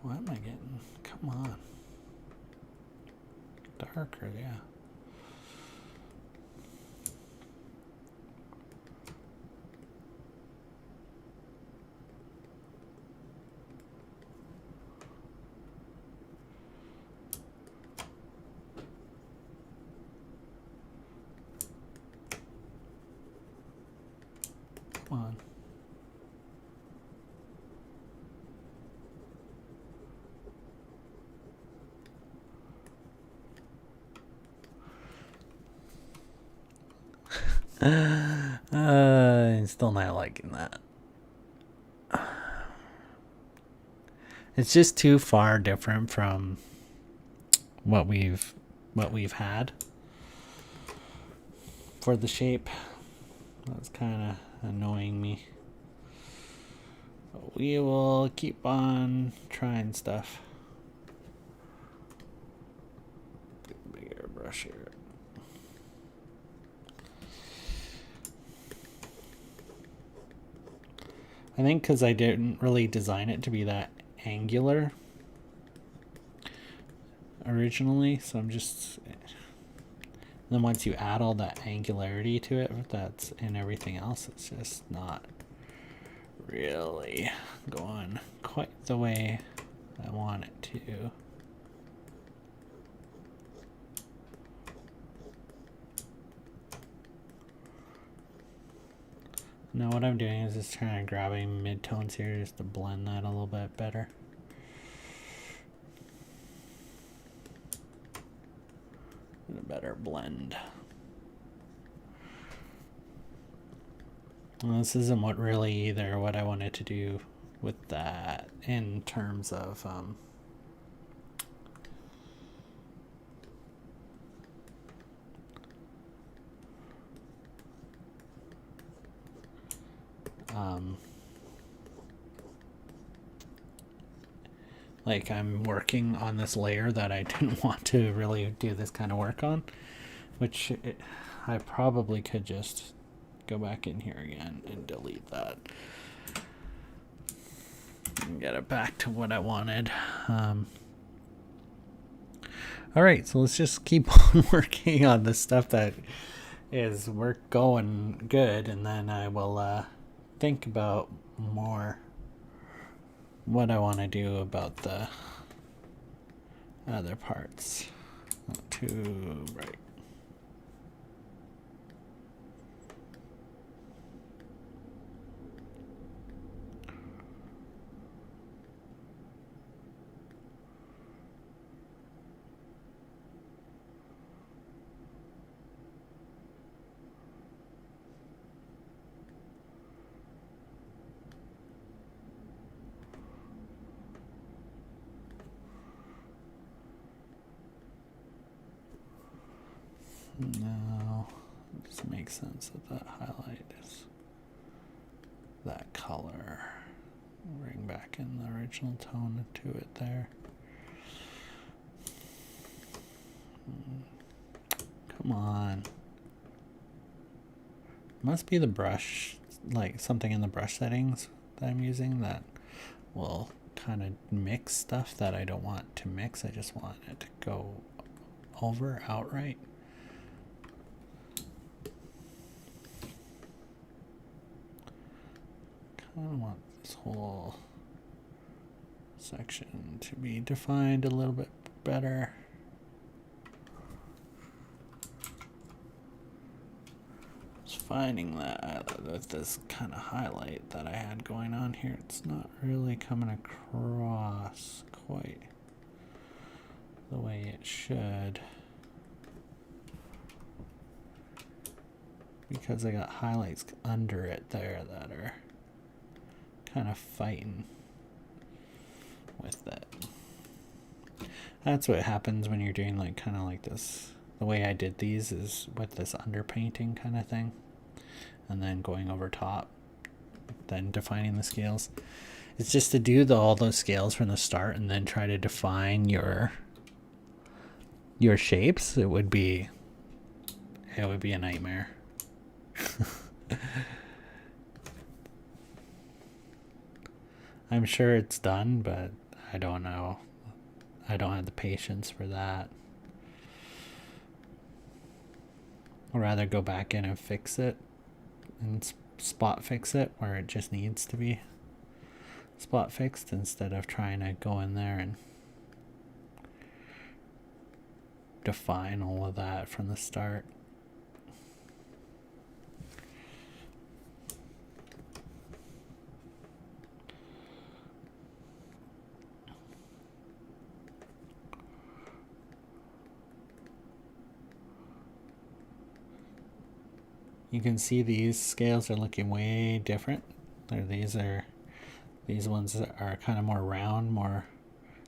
What am I getting? Come on. Darker, yeah. Come on. I'm still not liking that. It's just too far different from what we've had for the shape. That's kind of annoying me. But we will keep on trying stuff. Bigger brush here. I think because I didn't really design it to be that angular originally, so I'm just... And then once you add all that angularity to it, that's in everything else, it's just not really going quite the way I want it to. Now what I'm doing is just trying to grabbing mid-tones here just to blend that a little bit better. And a better blend. Well, this isn't what really either what I wanted to do with that in terms of like I'm working on this layer that I didn't want to really do this kind of work on, which I probably could just go back in here again and delete that and get it back to what I wanted. All right, so let's just keep on working on the stuff that is going good, and then I will think about more what I want to do about the other parts. Not too bright. No, it doesn't make sense that that highlight is that color. Bring back in the original tone to it there. Come on. Must be the brush, like something in the brush settings that I'm using that will kind of mix stuff that I don't want to mix. I just want it to go over outright. Kind of want this whole section to be defined a little bit better. Finding that with this kind of highlight that I had going on here, it's not really coming across quite the way it should, because I got highlights under it there that are kind of fighting with it. That's what happens when you're doing like kind of like this. The way I did these is with this underpainting kind of thing, and then going over top, then defining the scales. It's just to do all those scales from the start and then try to define your shapes. It would be a nightmare. I'm sure it's done, but I don't know. I don't have the patience for that. I'd rather go back in and fix it and spot fix it where it just needs to be spot fixed, instead of trying to go in there and define all of that from the start. You can see these scales are looking way different. These ones are kind of more round, more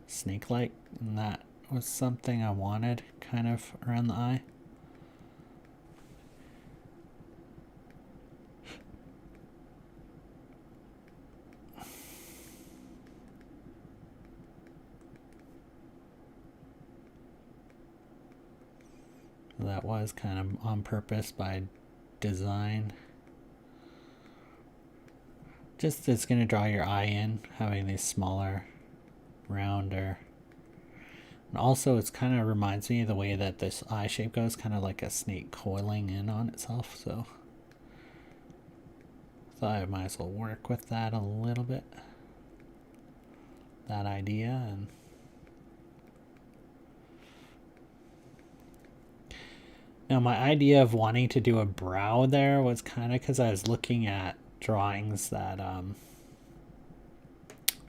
snake-like, and that was something I wanted kind of around the eye. That was kind of on purpose by design. Just it's going to draw your eye in, having these smaller, rounder. And also it's kind of reminds me of the way that this eye shape goes, kind of like a snake coiling in on itself. So I thought I might as well work with that a little bit. That idea. And now my idea of wanting to do a brow there was kind of because I was looking at drawings that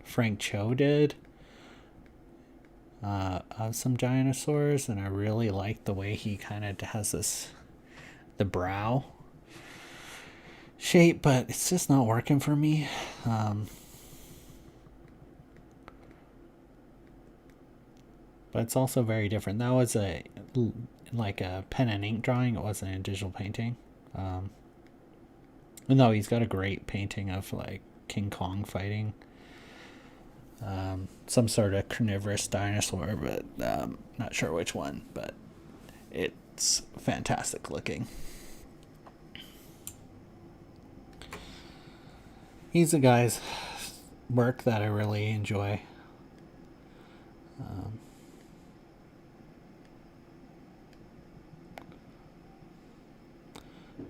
Frank Cho did of some dinosaurs, and I really like the way he kind of has the brow shape, but it's just not working for me. But it's also very different. That was like a pen and ink drawing. It wasn't a digital painting. No, he's got a great painting of like King Kong fighting some sort of carnivorous dinosaur, but not sure which one, but it's fantastic looking. He's a guy's work that I really enjoy.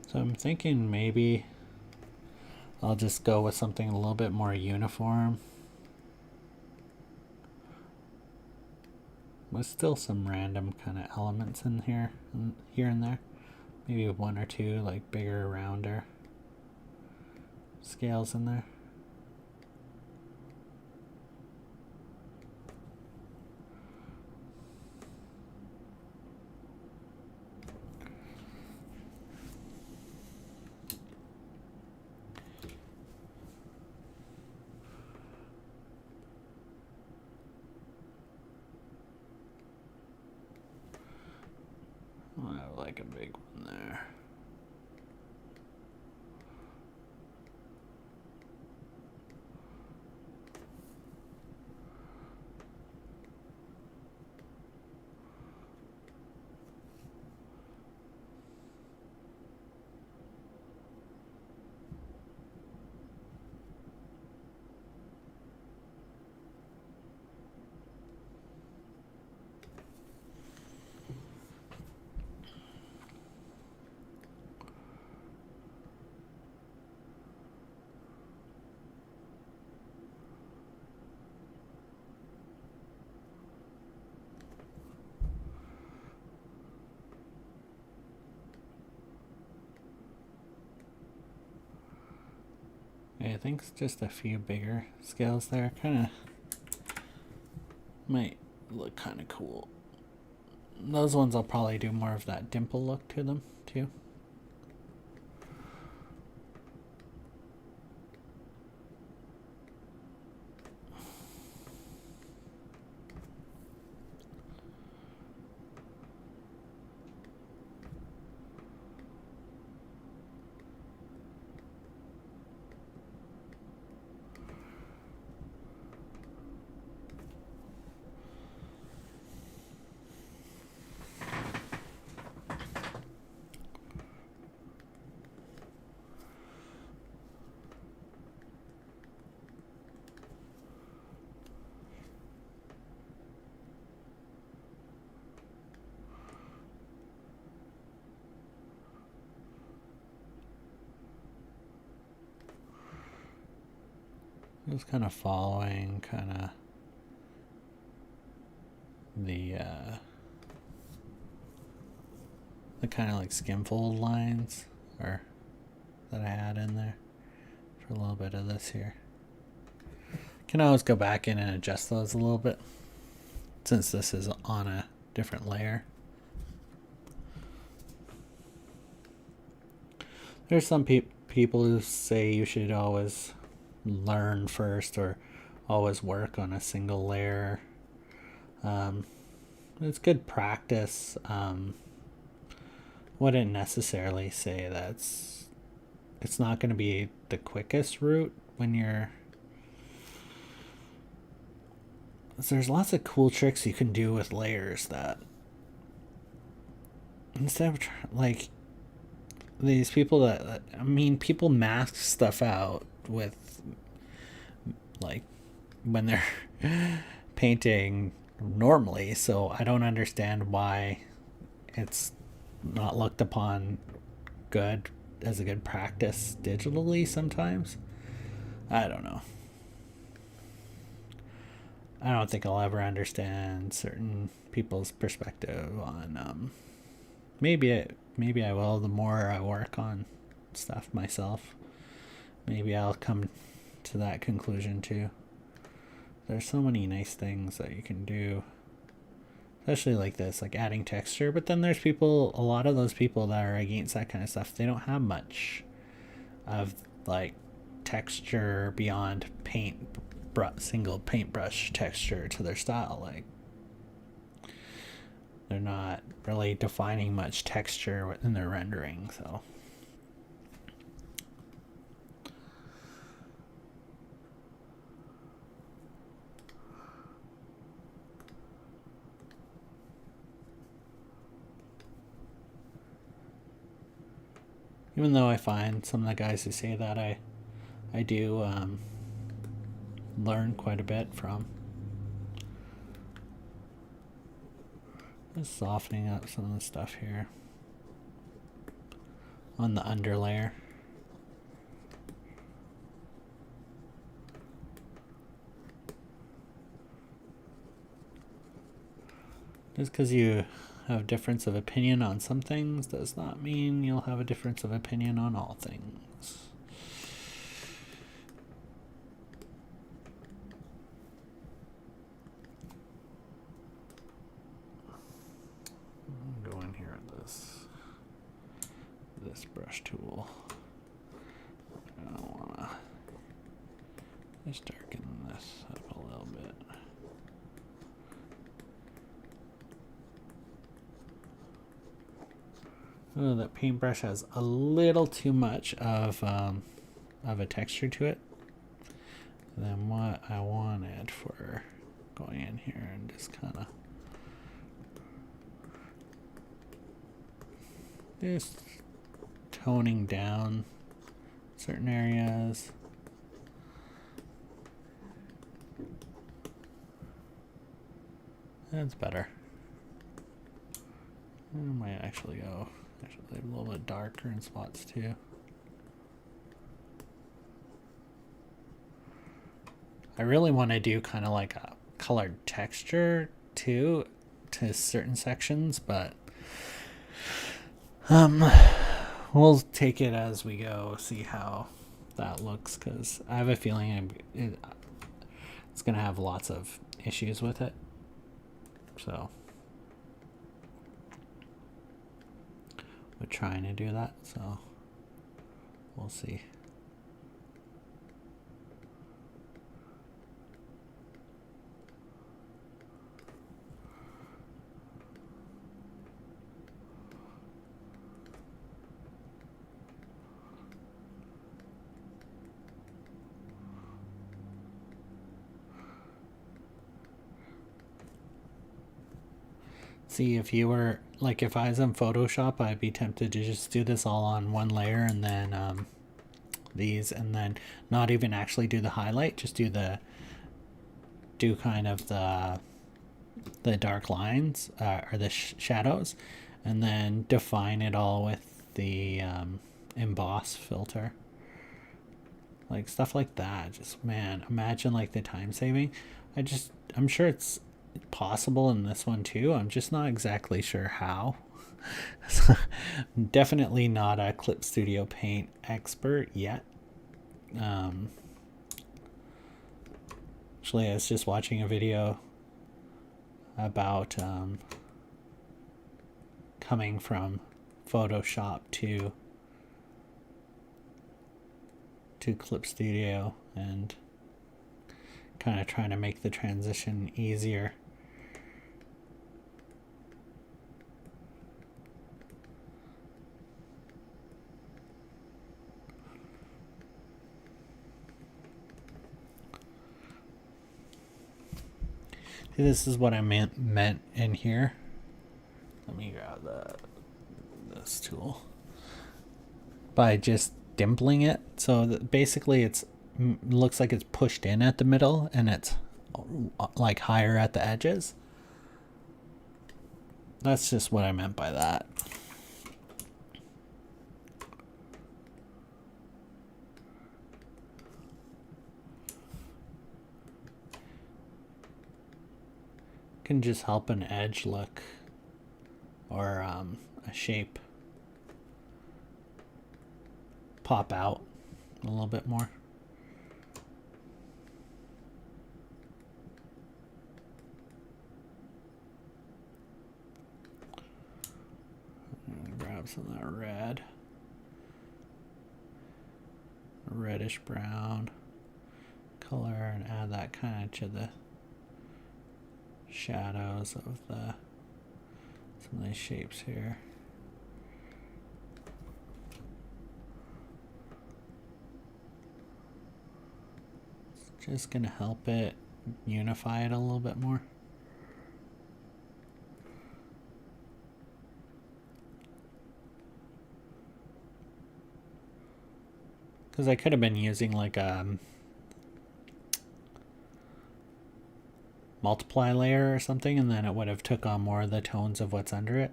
So I'm thinking maybe I'll just go with something a little bit more uniform, with still some random kind of elements in here and there. Maybe one or two like bigger, rounder scales in there. like a big one there. I think it's just a few bigger scales there. Kind of might look kind of cool. Those ones I'll probably do more of that dimple look to them too. Just kind of following the kind of like skim fold lines or that I had in there for a little bit of this here. Can always go back in and adjust those a little bit since this is on a different layer. There's some people who say you should always learn first or always work on a single layer. It's good practice. Wouldn't necessarily say it's not going to be the quickest route when you're. There's lots of cool tricks you can do with layers that instead of like these people that people mask stuff out with like when they're painting normally, so I don't understand why it's not looked upon good as a good practice digitally sometimes. I don't know. I don't think I'll ever understand certain people's perspective on maybe I will the more I work on stuff myself. Maybe I'll come to that conclusion too. There's so many nice things that you can do, especially like this, like adding texture. But then there's a lot of those people that are against that kind of stuff. They don't have much of like texture beyond single paintbrush texture to their style. Like they're not really defining much texture within their rendering, so. Even though I find some of the guys who say that I do learn quite a bit from. Just softening up some of the stuff here on the underlayer. Just because you have difference of opinion on some things does not mean you'll have a difference of opinion on all things. I'll go in here with this brush tool. I don't want to just darken this up a little bit. Oh, that paintbrush has a little too much of a texture to it than what I wanted for going in here and just kind of just toning down certain areas. That's better. I might actually go a little bit darker in spots too. I really want to do kind of like a colored texture too to certain sections, but we'll take it as we go, see how that looks, because I have a feeling it's gonna have lots of issues with it. So we're trying to do that, so we'll see. See, if you were like, if I was in Photoshop, I'd be tempted to just do this all on one layer and then these, and then not even actually do the highlight, just do kind of the dark lines or the shadows, and then define it all with the emboss filter, like stuff like that. Just, man, imagine like the time saving. I'm sure it's possible in this one too. I'm just not exactly sure how. Definitely not a Clip Studio Paint expert yet. Actually, I was just watching a video about coming from Photoshop to Clip Studio and kind of trying to make the transition easier. This is what I meant in here. Let me grab this tool. By just dimpling it, so that basically it looks like it's pushed in at the middle and it's like higher at the edges. That's just what I meant by that. Can just help an edge look or a shape pop out a little bit more. I'm gonna grab some of that red, reddish brown color, and add that kind of to the shadows of some of these shapes here. It's just gonna help it unify it a little bit more. Because I could have been using like a multiply layer or something, and then it would have took on more of the tones of what's under it.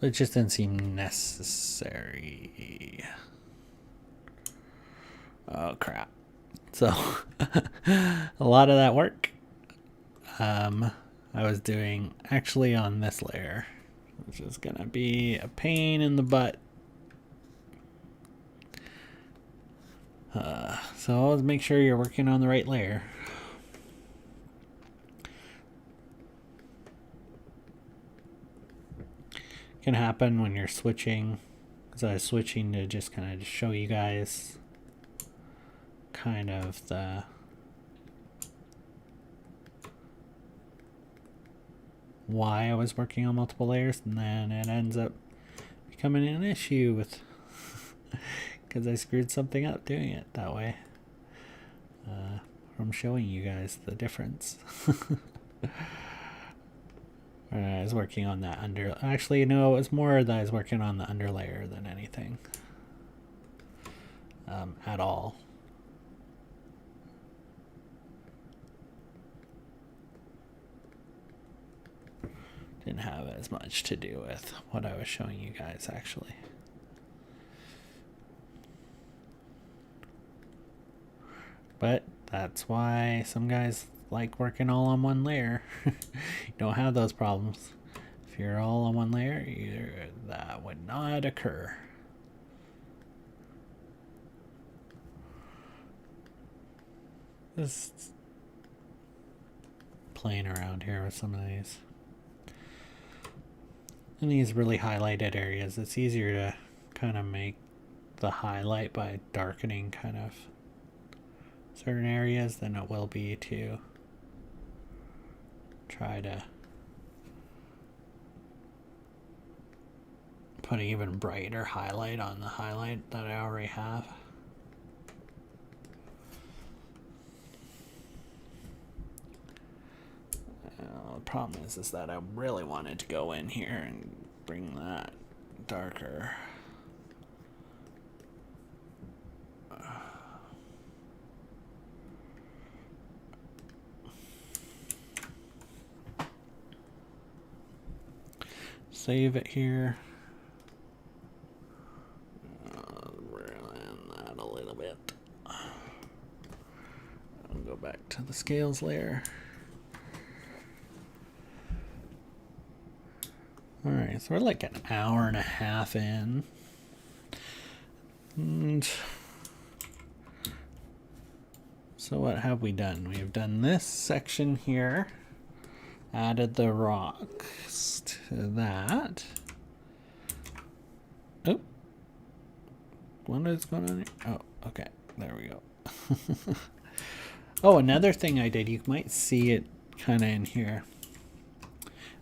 It just didn't seem necessary. Oh crap. So a lot of that work I was doing actually on this layer, which is gonna be a pain in the butt. So always make sure you're working on the right layer. Can happen when you're switching, because I was switching to just kind of show you guys kind of why I was working on multiple layers, and then it ends up becoming an issue with because I screwed something up doing it that way. From showing you guys the difference. I was working on that actually, no, it was more that I was working on the underlayer than anything at all. Didn't have as much to do with what I was showing you guys, actually. But that's why some guys like working all on one layer. You don't have those problems. If you're all on one layer, that would not occur. Just playing around here with some of these. In these really highlighted areas, it's easier to kind of make the highlight by darkening kind of certain areas than it will be to try to put an even brighter highlight on the highlight that I already have. The problem is that I really wanted to go in here and bring that darker. Save it here. Blend that a little bit. I'll go back to the scales layer. Alright, so we're like an hour and a half in. And so what have we done? We have done this section here. Added the rocks to that. Oh. What is going on here? Oh, okay. There we go. Oh, another thing I did, you might see it kind of in here.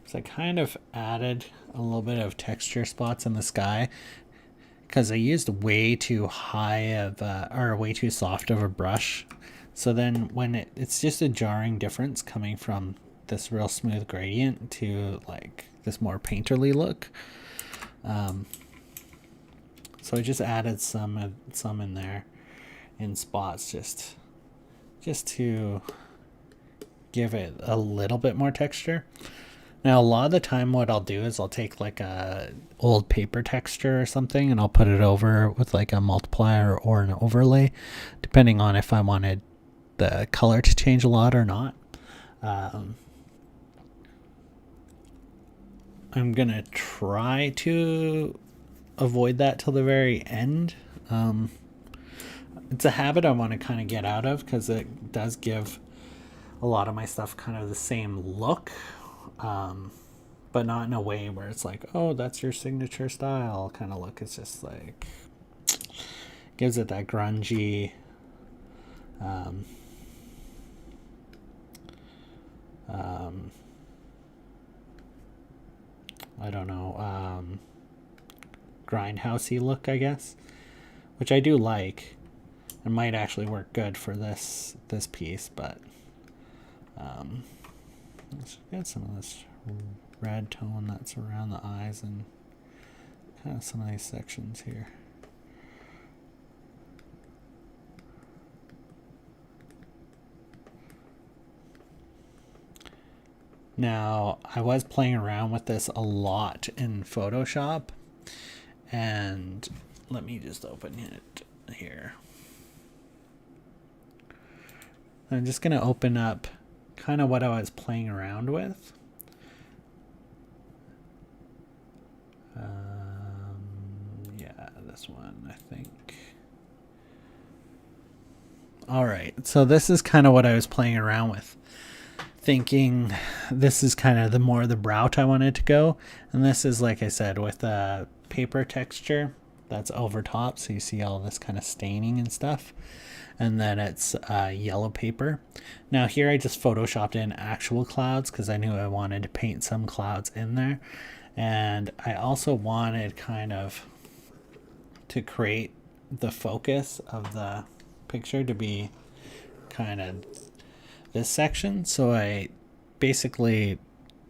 So I kind of added a little bit of texture spots in the sky because I used way too high of or way too soft of a brush. So then when it's just a jarring difference coming from this real smooth gradient to like this more painterly look. So I just added some in there in spots just to give it a little bit more texture. Now, a lot of the time what I'll do is I'll take like a old paper texture or something and I'll put it over with like a multiplier or an overlay, depending on if I wanted the color to change a lot or not. I'm going to try to avoid that till the very end. It's a habit I want to kind of get out of because it does give a lot of my stuff kind of the same look. But not in a way where it's like, oh, that's your signature style kind of look. It's just like gives it that grungy I don't know, grindhousey look, I guess, which I do like. It might actually work good for this piece, but let's get some of this red tone that's around the eyes and kind of some of these sections here. Now, I was playing around with this a lot in Photoshop, and let me just open it here. I'm just going to open up kind of what I was playing around with. Yeah, this one, I think. All right, so this is kind of what I was playing around with. Thinking this is kind of the more the route I wanted to go. And this is, like I said, with a paper texture that's over top. So you see all this kind of staining and stuff. and then it's yellow paper. Now here I just photoshopped in actual clouds because I knew I wanted to paint some clouds in there, and I also wanted kind of to create the focus of the picture to be kind of this section. So I basically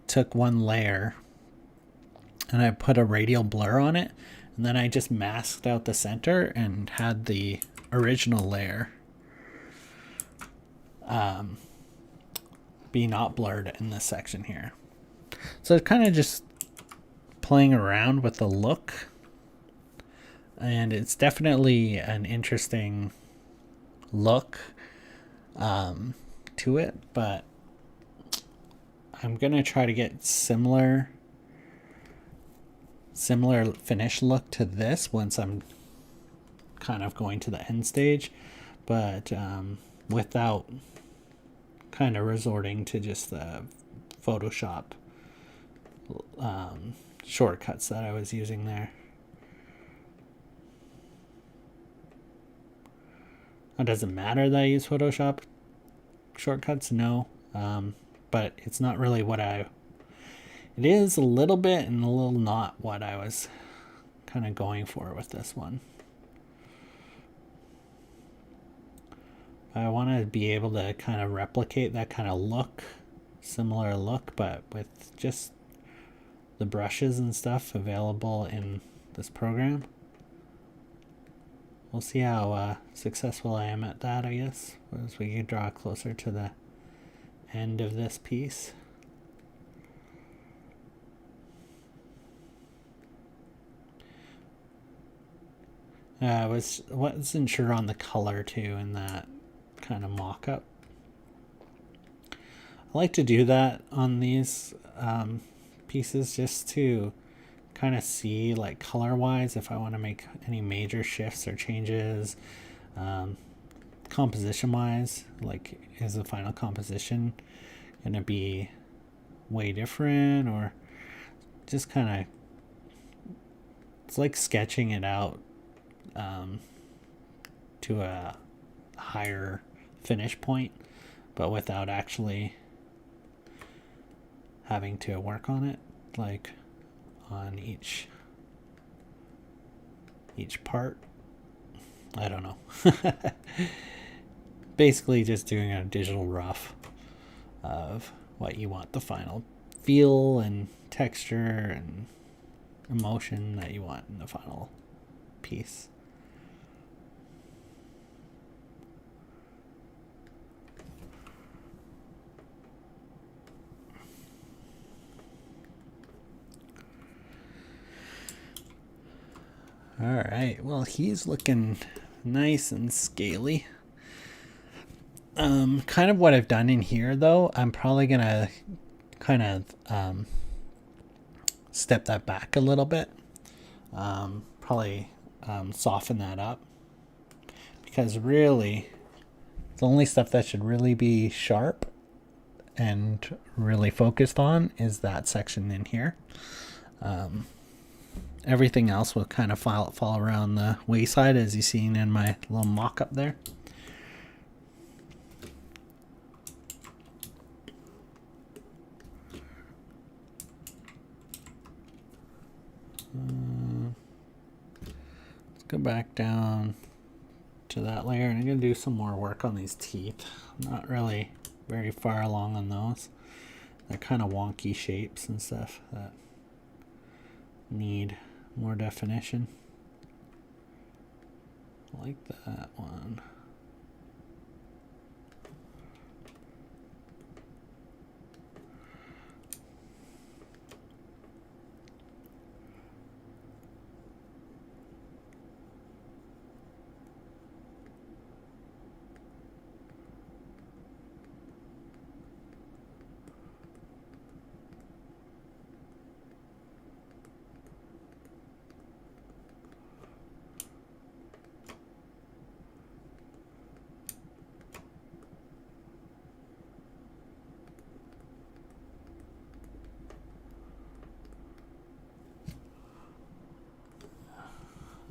took one layer and I put a radial blur on it, and then I just masked out the center and had the original layer be not blurred in this section here. So it's kind of just playing around with the look, and it's definitely an interesting look to it, but I'm gonna try to get similar finish look to this once I'm kind of going to the end stage, but without kind of resorting to just the Photoshop shortcuts that I was using there. It doesn't matter that I use Photoshop shortcuts, no, but it's not really what it is a little bit and a little not what I was kind of going for with this one. I want to be able to kind of replicate that kind of look, similar look, but with just the brushes and stuff available in this program. We'll see how successful I am at that, I guess, as we get draw closer to the end of this piece. I wasn't sure on the color too in that kind of mock-up. I like to do that on these pieces just to kind of see, like, color wise, if I want to make any major shifts or changes. Composition wise, like, is the final composition gonna be way different, or just kind of, it's like sketching it out to a higher finish point, but without actually having to work on it, like on each part. I don't know. Basically just doing a digital rough of what you want the final feel and texture and emotion that you want in the final piece. All right, well, he's looking nice and scaly. Kind of what I've done in here, though, I'm probably gonna kind of step that back a little bit. Probably soften that up, because really the only stuff that should really be sharp and really focused on is that section in here. Everything else will kind of fall around the wayside, as you've seen in my little mock-up there. Let's go back down to that layer, and I'm going to do some more work on these teeth. I'm not really very far along on those. They're kind of wonky shapes and stuff that need more definition. I like that one.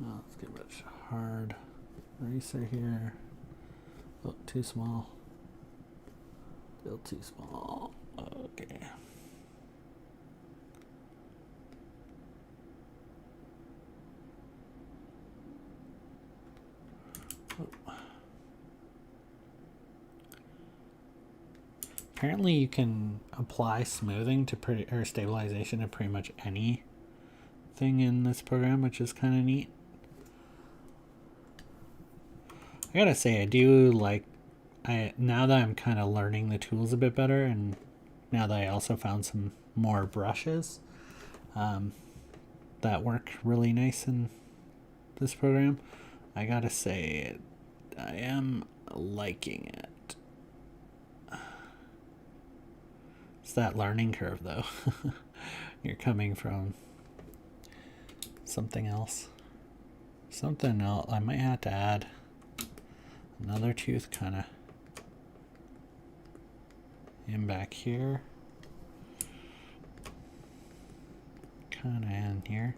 Let's give it a hard eraser here. too small. Still too small. Okay. Apparently you can apply smoothing to or stabilization to pretty much anything in this program, which is kind of neat. I gotta say, I do like, now that I'm kind of learning the tools a bit better, and now that I also found some more brushes that work really nice in this program, I gotta say, I am liking it. It's that learning curve, though. You're coming from something else. Something else. I might have to add another tooth kind of in back here. Kind of in here.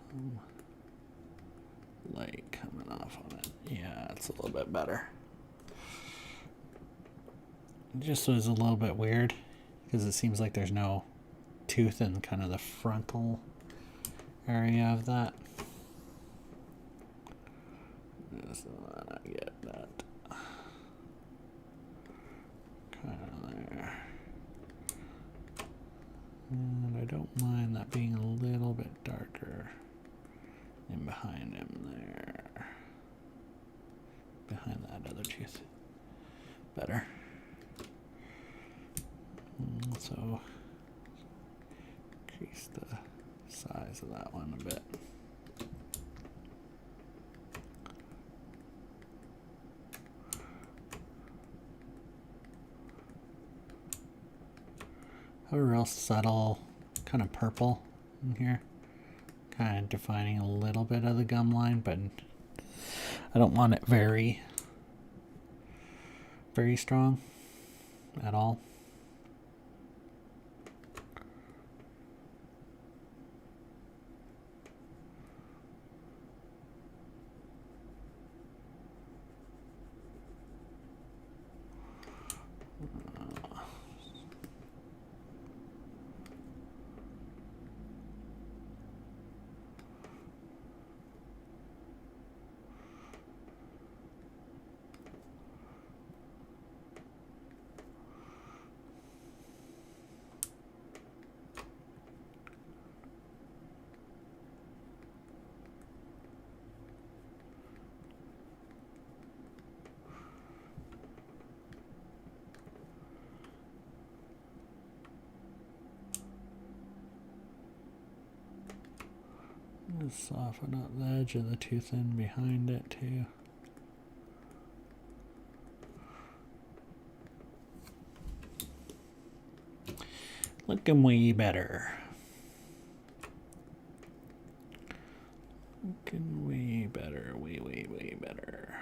Some light coming off on it. Yeah, it's a little bit better. It just was a little bit weird because it seems like there's no tooth in kind of the frontal area of that. Just want to get that kind of there. And I don't mind that being a little bit darker in behind him there. Behind that other tooth. Better. So increase the size of that one a bit. Have a real subtle kind of purple in here, kind of defining a little bit of the gum line, but I don't want it very strong at all. Just soften up the edge of the tooth in behind it too. Looking way better. Looking way better, way better.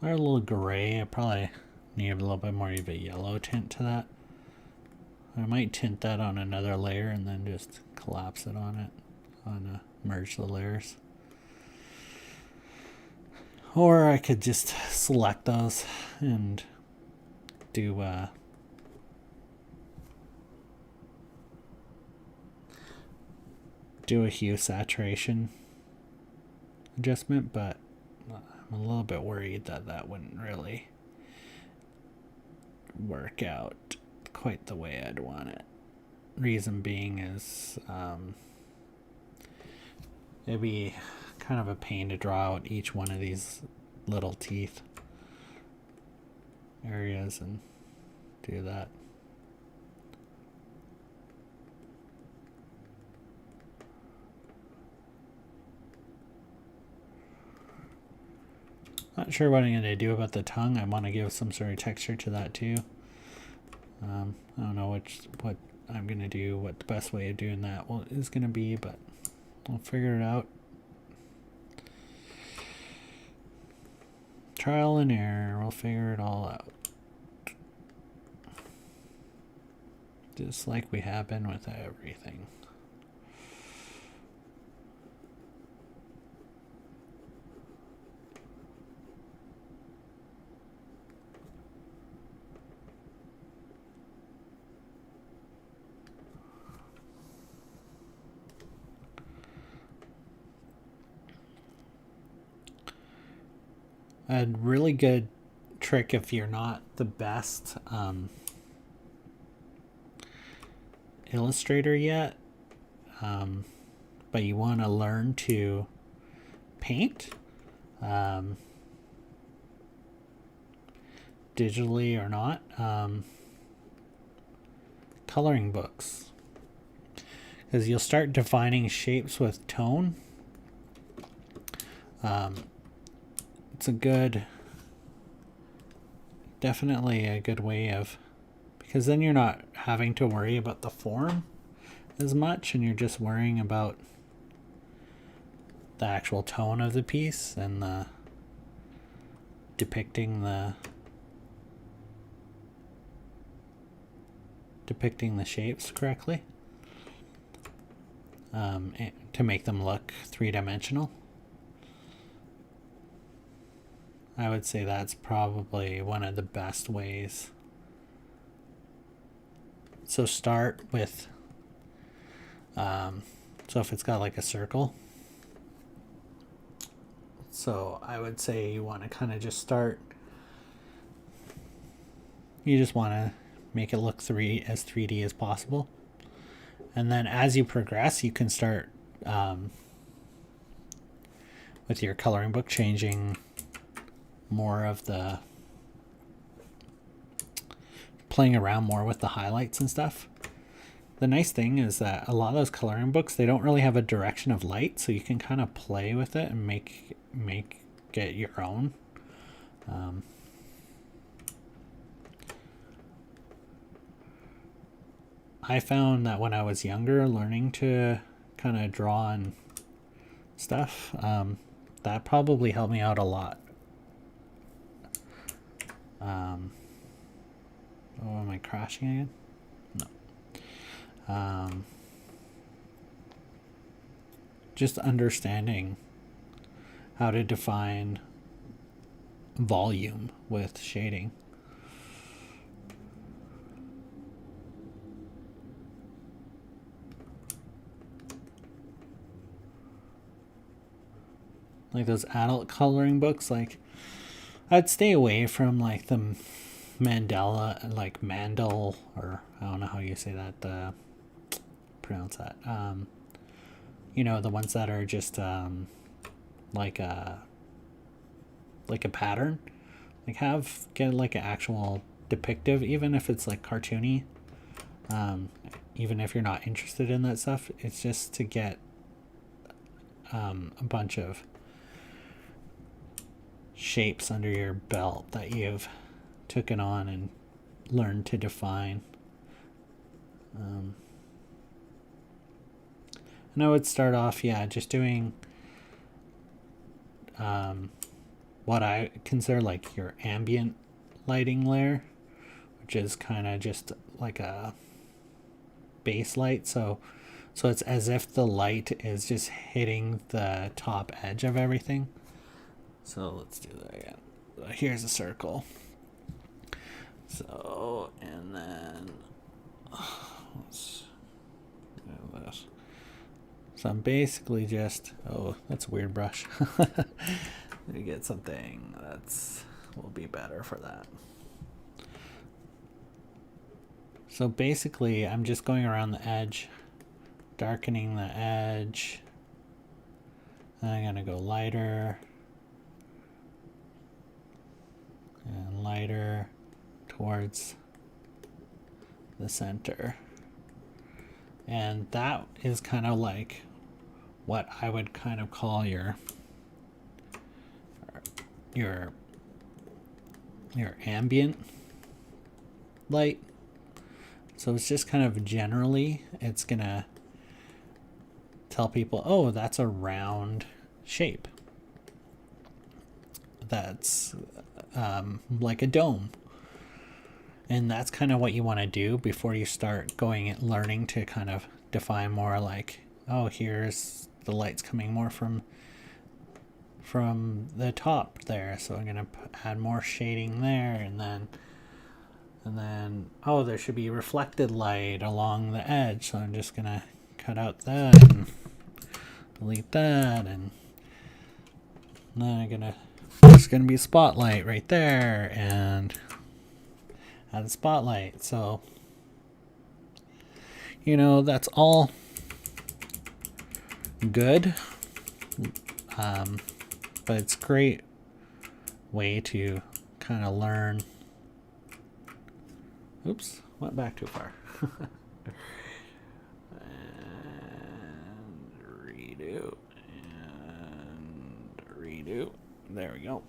They're a little gray. I probably need a little bit more of a yellow tint to that. I might tint that on another layer and then just collapse it on it, merge the layers. Or I could just select those and do a hue saturation adjustment, but I'm a little bit worried that that wouldn't really work out quite the way I'd want it. Reason being is it'd be kind of a pain to draw out each one of these little teeth areas and do that. Not sure what I'm going to do about the tongue. I want to give some sort of texture to that too. I don't know what I'm gonna do what the best way of doing that is gonna be, but we'll figure it out. Trial and error, we'll figure it all out. Just like we have been with everything. A really good trick if you're not the best illustrator yet, but you want to learn to paint digitally or not, coloring books, because you'll start defining shapes with tone. It's definitely a good way of, because then you're not having to worry about the form as much, and you're just worrying about the actual tone of the piece and the depicting the shapes correctly, to make them look three-dimensional. I would say that's probably one of the best ways. So start with, so if it's got like a circle, so I would say you want to kind of just start, you just want to make it look as 3D as possible. And then as you progress, you can start with your coloring book changing more of the, playing around more with the highlights and stuff. The nice thing is that a lot of those coloring books, they don't really have a direction of light, so you can kind of play with it and make it your own. I found that when I was younger, learning to kind of draw and stuff, that probably helped me out a lot. Oh, am I crashing again? No. Just understanding how to define volume with shading. Like those adult coloring books, like I'd stay away from like the Mandela, like Mandel, or I don't know how you say that, pronounce that. You know, the ones that are just like a pattern. Like get like an actual depictive, even if it's like cartoony. Even if you're not interested in that stuff, it's just to get a bunch of shapes under your belt that you've taken on and learned to define. And I would start off, just doing what I consider like your ambient lighting layer, which is kind of just like a base light. So it's as if the light is just hitting the top edge of everything. So let's do that again. Here's a circle. So, and then let's do this. So I'm basically just, oh, that's a weird brush. Let me get something that's will be better for that. So basically I'm just going around the edge, darkening the edge. Then I'm gonna go lighter and lighter towards the center. And that is kind of like what I would kind of call your ambient light. So it's just kind of generally, it's gonna tell people, oh, that's a round shape. That's like a dome. And that's kind of what you want to do before you start going and learning to kind of define more, like, oh, here's the light's coming more from the top there, so I'm gonna add more shading there, and then oh, there should be reflected light along the edge, so I'm just gonna cut out that and delete that, and then there's gonna be a spotlight right there, and add a spotlight. So that's all good, but it's a great way to kind of learn. Oops, went back too far. And redo. And redo. There we go.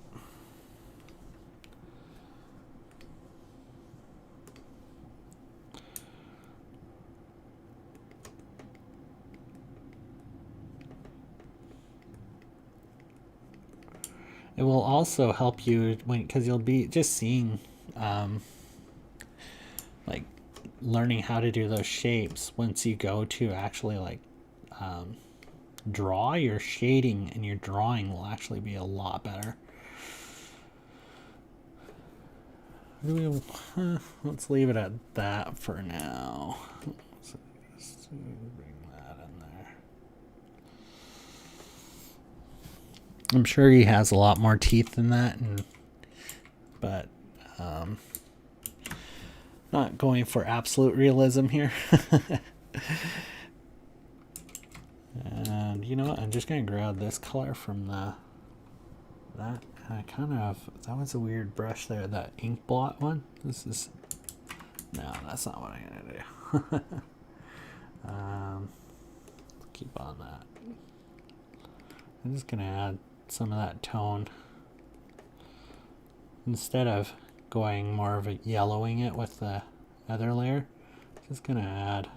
It will also help you because you'll be just seeing, like, learning how to do those shapes. Once you go to actually like draw, your shading and your drawing will actually be a lot better. Let's leave it at that for now. So just bring that in there. I'm sure he has a lot more teeth than that, but not going for absolute realism here. And you know what? I'm just gonna grab this color from that was a weird brush there, that ink blot one. No, that's not what I'm gonna do. Keep on that. I'm just gonna add some of that tone instead of going more of a yellowing it with the other layer. Just gonna add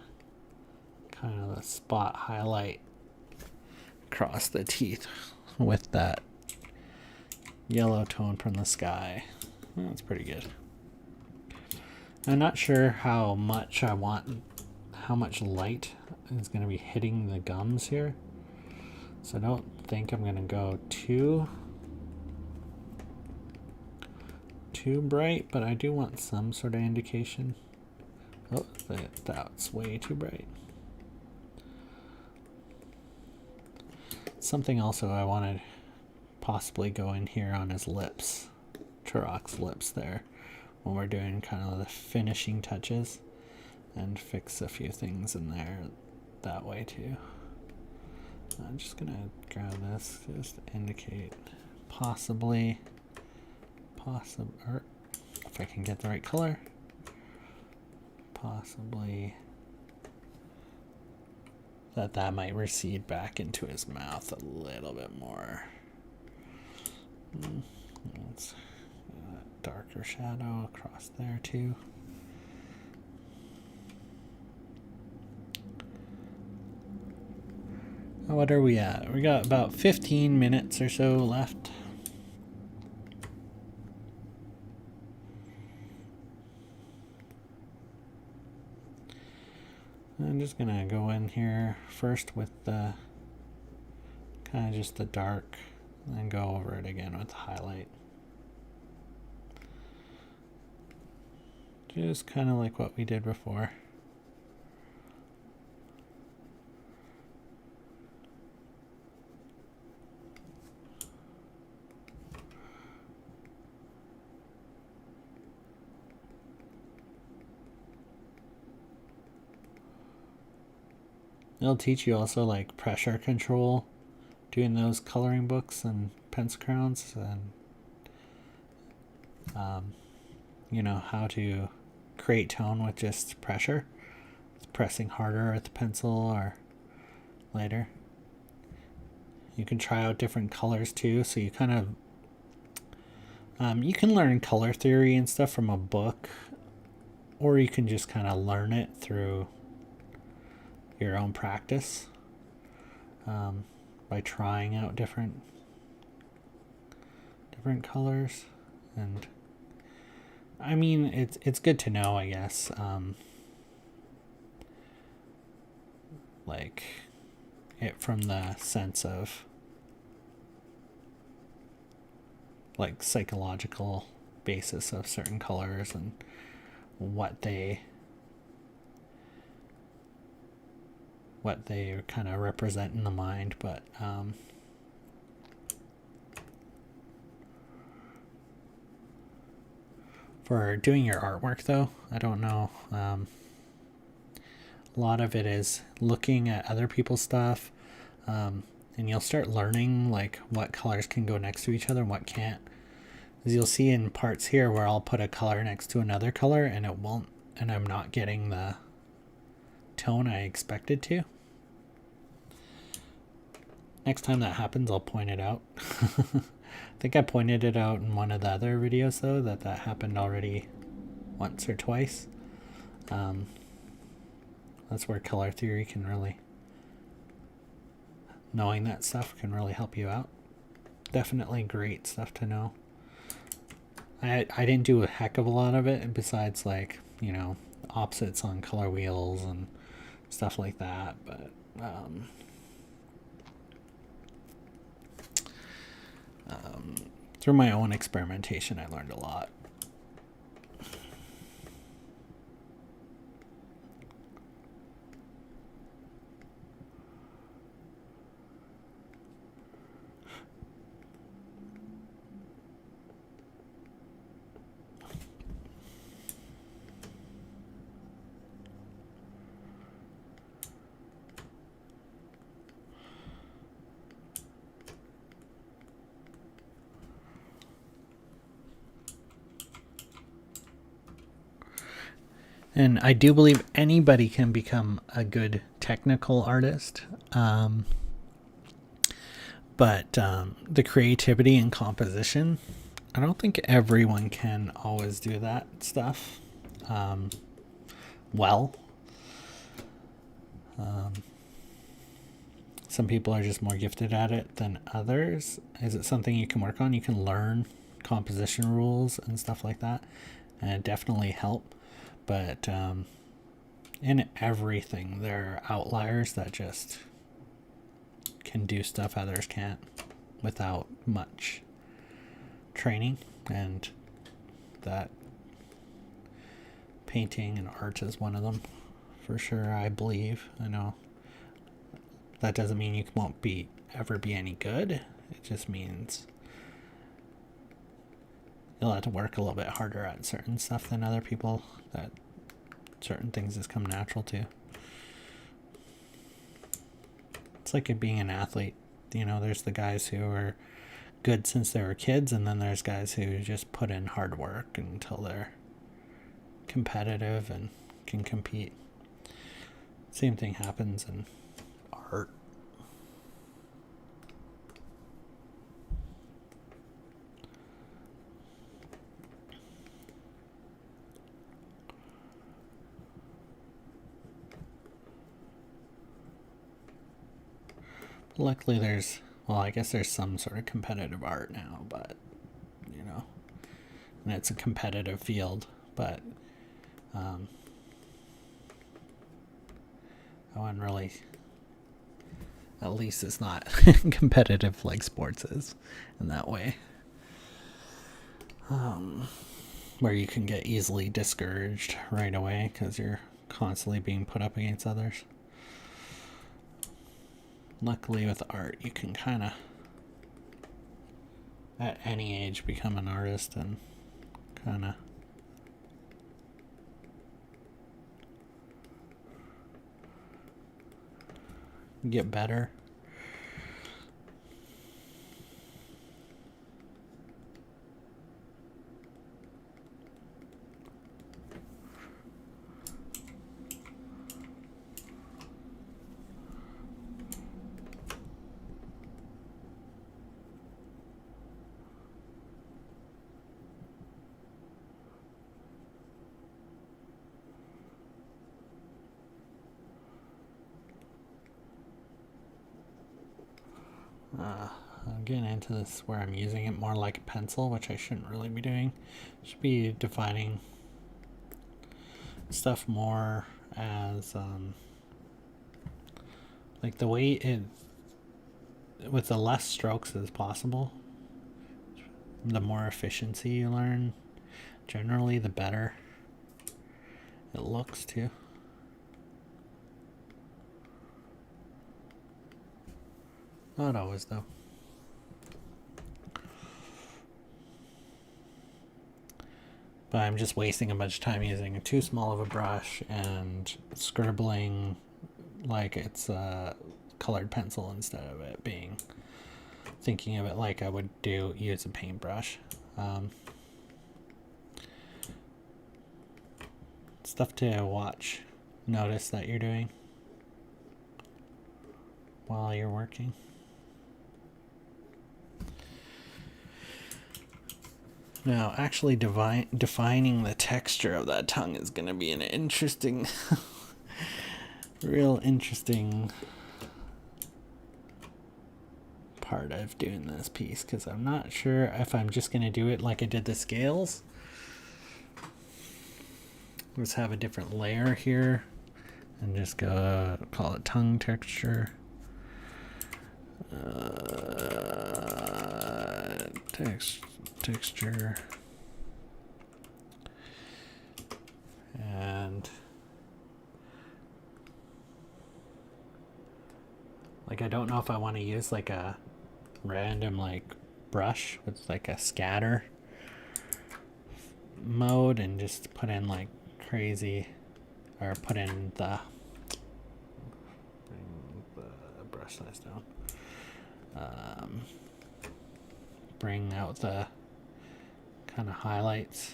kind of the spot highlight across the teeth with that yellow tone from the sky. That's pretty good. I'm not sure how much light is going to be hitting the gums here, so I don't think I'm going to go too bright, but I do want some sort of indication. Oh, that's way too bright. Something also I wanted possibly go in here on his lips, Turok's lips there, when we're doing kind of the finishing touches, and fix a few things in there that way too. I'm just gonna grab this just to indicate possibly, or if I can get the right color, possibly that might recede back into his mouth a little bit more. Let's darker shadow across there too. What are we at? We got about 15 minutes or so left. I'm just gonna go in here first with the kind of just the dark, and then go over it again with the highlight. Just kind of like what we did before. It'll teach you also like pressure control, doing those coloring books and pencil crayons, and you know how to create tone with just pressure, pressing harder with the pencil or lighter. You can try out different colors too, so you kind of you can learn color theory and stuff from a book or you can just kind of learn it through your own practice, by trying out different colors. And I mean, it's good to know, I guess, like it from the sense of like psychological basis of certain colors and what they kind of represent in the mind. But for doing your artwork though, I don't know, a lot of it is looking at other people's stuff, and you'll start learning like what colors can go next to each other and what can't. As you'll see in parts here where I'll put a color next to another color and it won't, and I'm not getting the tone I expected to. Next time that happens, I'll point it out. I think I pointed it out in one of the other videos though, that happened already once or twice. That's where color theory can really, knowing that stuff can really help you out. Definitely great stuff to know. I didn't do a heck of a lot of it besides like, you know, opposites on color wheels and stuff like that, but through my own experimentation I learned a lot. And I do believe anybody can become a good technical artist. But the creativity and composition, I don't think everyone can always do that stuff well. Some people are just more gifted at it than others. Is it something you can work on? You can learn composition rules and stuff like that, and it definitely help. But in everything, there are outliers that just can do stuff others can't without much training. And that painting and art is one of them, for sure, I believe. I know that doesn't mean you won't ever be any good. It just means you'll have to work a little bit harder at certain stuff than other people, that certain things just come natural to. It's like it being an athlete. You know, there's the guys who are good since they were kids, and then there's guys who just put in hard work until they're competitive and can compete. Same thing happens in art. Luckily I guess there's some sort of competitive art now, but, you know, and it's a competitive field, but I wouldn't really, at least it's not competitive like sports is in that way, where you can get easily discouraged right away because you're constantly being put up against others. Luckily with art, you can kind of, at any age, become an artist and kind of get better. I'm getting into this where I'm using it more like a pencil, which I shouldn't really be doing. Should be defining stuff more as like the way it, with the less strokes as possible, the more efficiency you learn, generally the better it looks too. Not always though. But I'm just wasting a bunch of time using too small of a brush and scribbling like it's a colored pencil instead of it being, thinking of it like I would use a paintbrush. Stuff to watch, notice that you're doing while you're working. Now, actually defining the texture of that tongue is going to be an interesting, real interesting part of doing this piece, because I'm not sure if I'm just going to do it like I did the scales. Let's have a different layer here and just go call it tongue texture. Texture. And like, I don't know if I want to use like a random like brush with like a scatter mode and just put in like crazy, or put in the, bring the brush size down, bring out the kind of highlights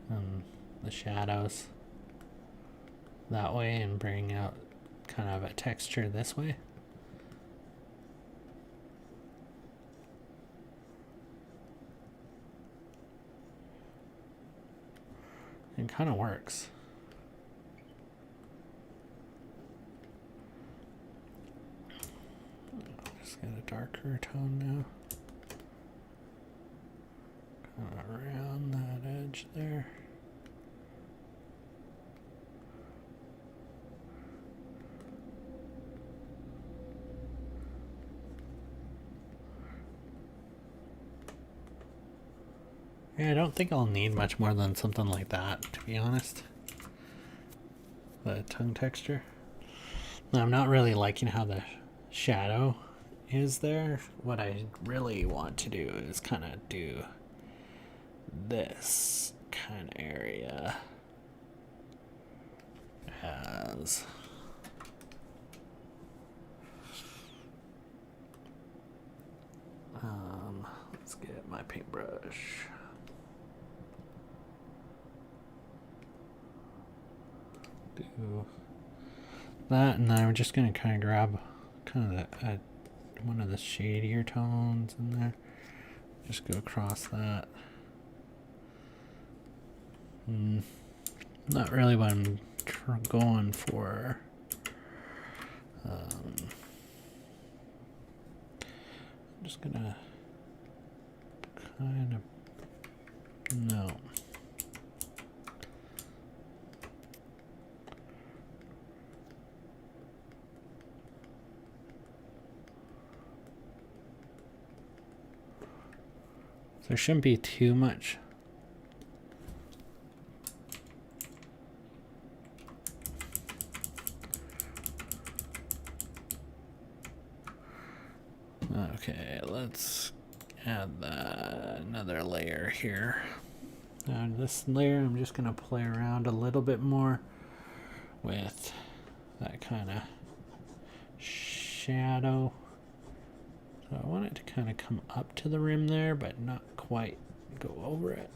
and the shadows that way, and bring out kind of a texture this way. It kind of works. Just get a darker tone now. Kind of around that edge there. Yeah, I don't think I'll need much more than something like that, to be honest. The tongue texture. Now, I'm not really liking how the shadow is there. What I really want to do is kind of do this kind of area as let's get my paintbrush. Do that, and then I'm just gonna kind of grab kind of the one of the shadier tones in there. Just go across that. Not really what I'm going for. I'm just gonna kind of, no. There shouldn't be too much. Okay, let's add another layer here. Now this layer, I'm just gonna play around a little bit more with that kind of shadow. So I want it to kind of come up to the rim there, but not quite go over it.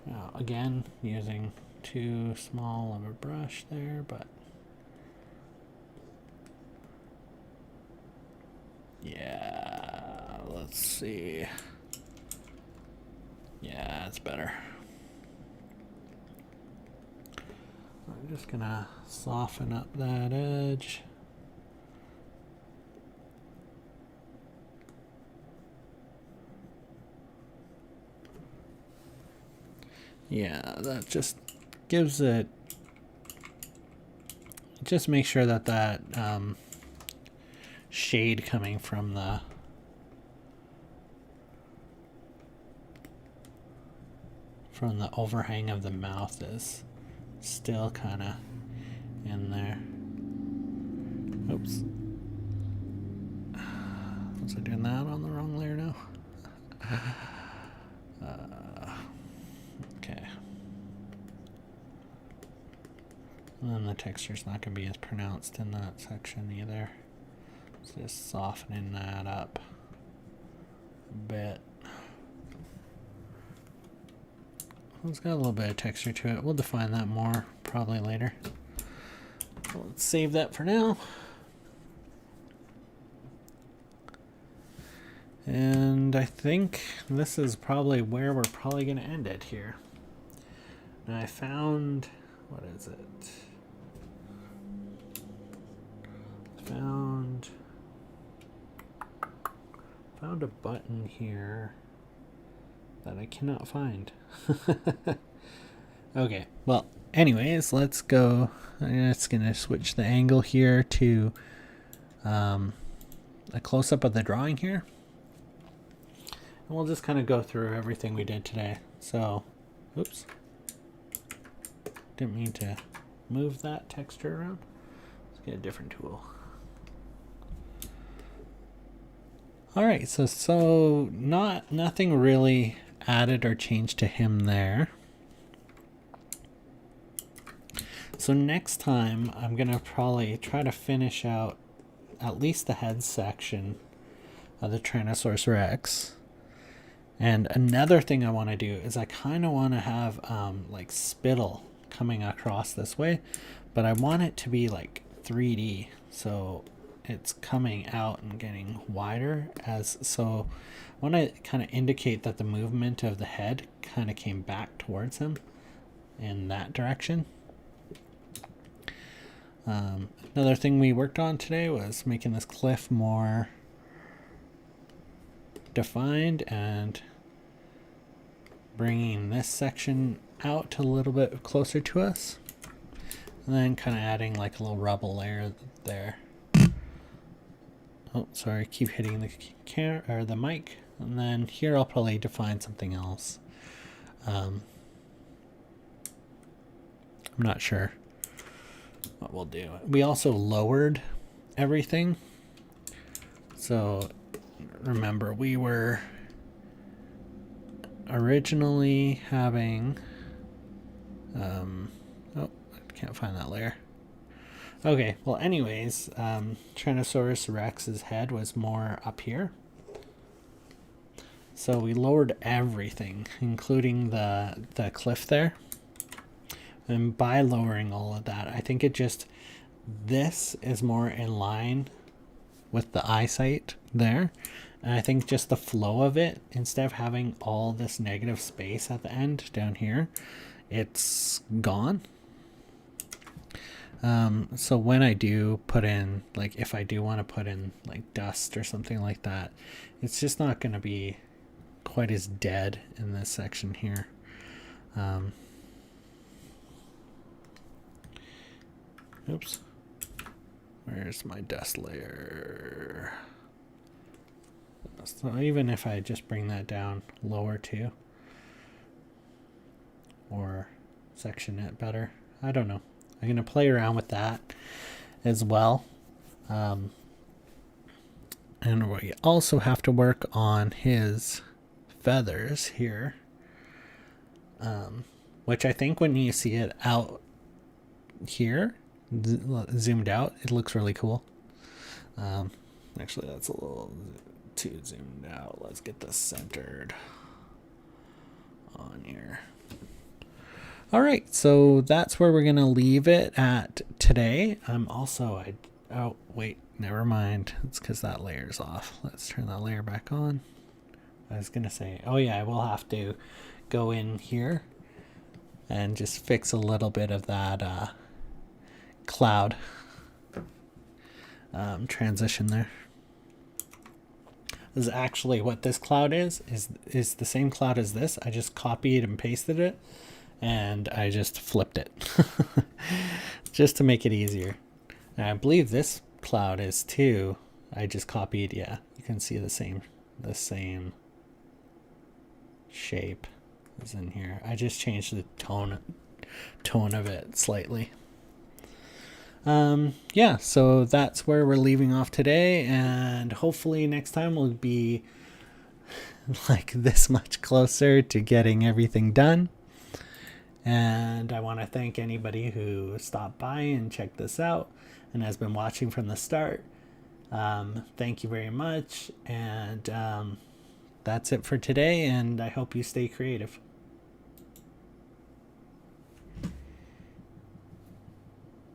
Now again, using too small of a brush there, but yeah, let's see. Yeah, it's better. I'm just gonna soften up that edge. Yeah, that just gives it, just make sure that that shade coming from the overhang of the mouth is still kind of in there. Oops. Was I doing that on the wrong layer now? Okay. And then the texture's not going to be as pronounced in that section either. So just softening that up a bit. It's got a little bit of texture to it. We'll define that more probably later. So let's save that for now. And I think this is probably where we're probably going to end it here. Now I found, what is it? Found a button here that I cannot find. Okay, well, anyways, let's go. I'm just gonna switch the angle here to a close-up of the drawing here, and we'll just kind of go through everything we did today. So, oops, didn't mean to move that texture around. Let's get a different tool. All right, so nothing really added or changed to him there. So next time I'm gonna probably try to finish out at least the head section of the Tyrannosaurus Rex. And another thing I want to do is I kind of want to have like spittle coming across this way, but I want it to be like 3D, so it's coming out and getting wider, so I want to kind of indicate that the movement of the head kind of came back towards him in that direction. Another thing we worked on today was making this cliff more defined and bringing this section out a little bit closer to us, and then kind of adding like a little rubble layer there. Oh, sorry, keep hitting the camera or the mic. And then here I'll probably define something else. I'm not sure what we'll do. We also lowered everything. So remember, we were originally having oh, I can't find that layer. Okay, well anyways, Tyrannosaurus Rex's head was more up here. So we lowered everything, including the cliff there. And by lowering all of that, I think it just, this is more in line with the eyesight there. And I think just the flow of it, instead of having all this negative space at the end down here, it's gone. So when I do put in, like if I do want to put in like dust or something like that, it's just not going to be quite as dead in this section here. Oops. Where's my dust layer? So even if I just bring that down lower too, or section it better, I don't know. I'm going to play around with that as well. And we also have to work on his feathers here, which I think when you see it out here, zoomed out, it looks really cool. Actually, that's a little too zoomed out. Let's get this centered on here. All right, so that's where we're gonna leave it at today. Oh wait, never mind. It's because that layer's off. Let's turn that layer back on. I was gonna say, oh yeah, I will have to go in here and just fix a little bit of that cloud transition there. This is actually what this cloud is the same cloud as this. I just copied and pasted it, and I just flipped it just to make it easier. And I believe this cloud is too. I just copied, yeah, you can see the same shape is in here. I just changed the tone of it slightly. Yeah, so that's where we're leaving off today, and hopefully next time we'll be like this much closer to getting everything done. And I want to thank anybody who stopped by and checked this out and has been watching from the start. Thank you very much, and that's it for today, and I hope you stay creative.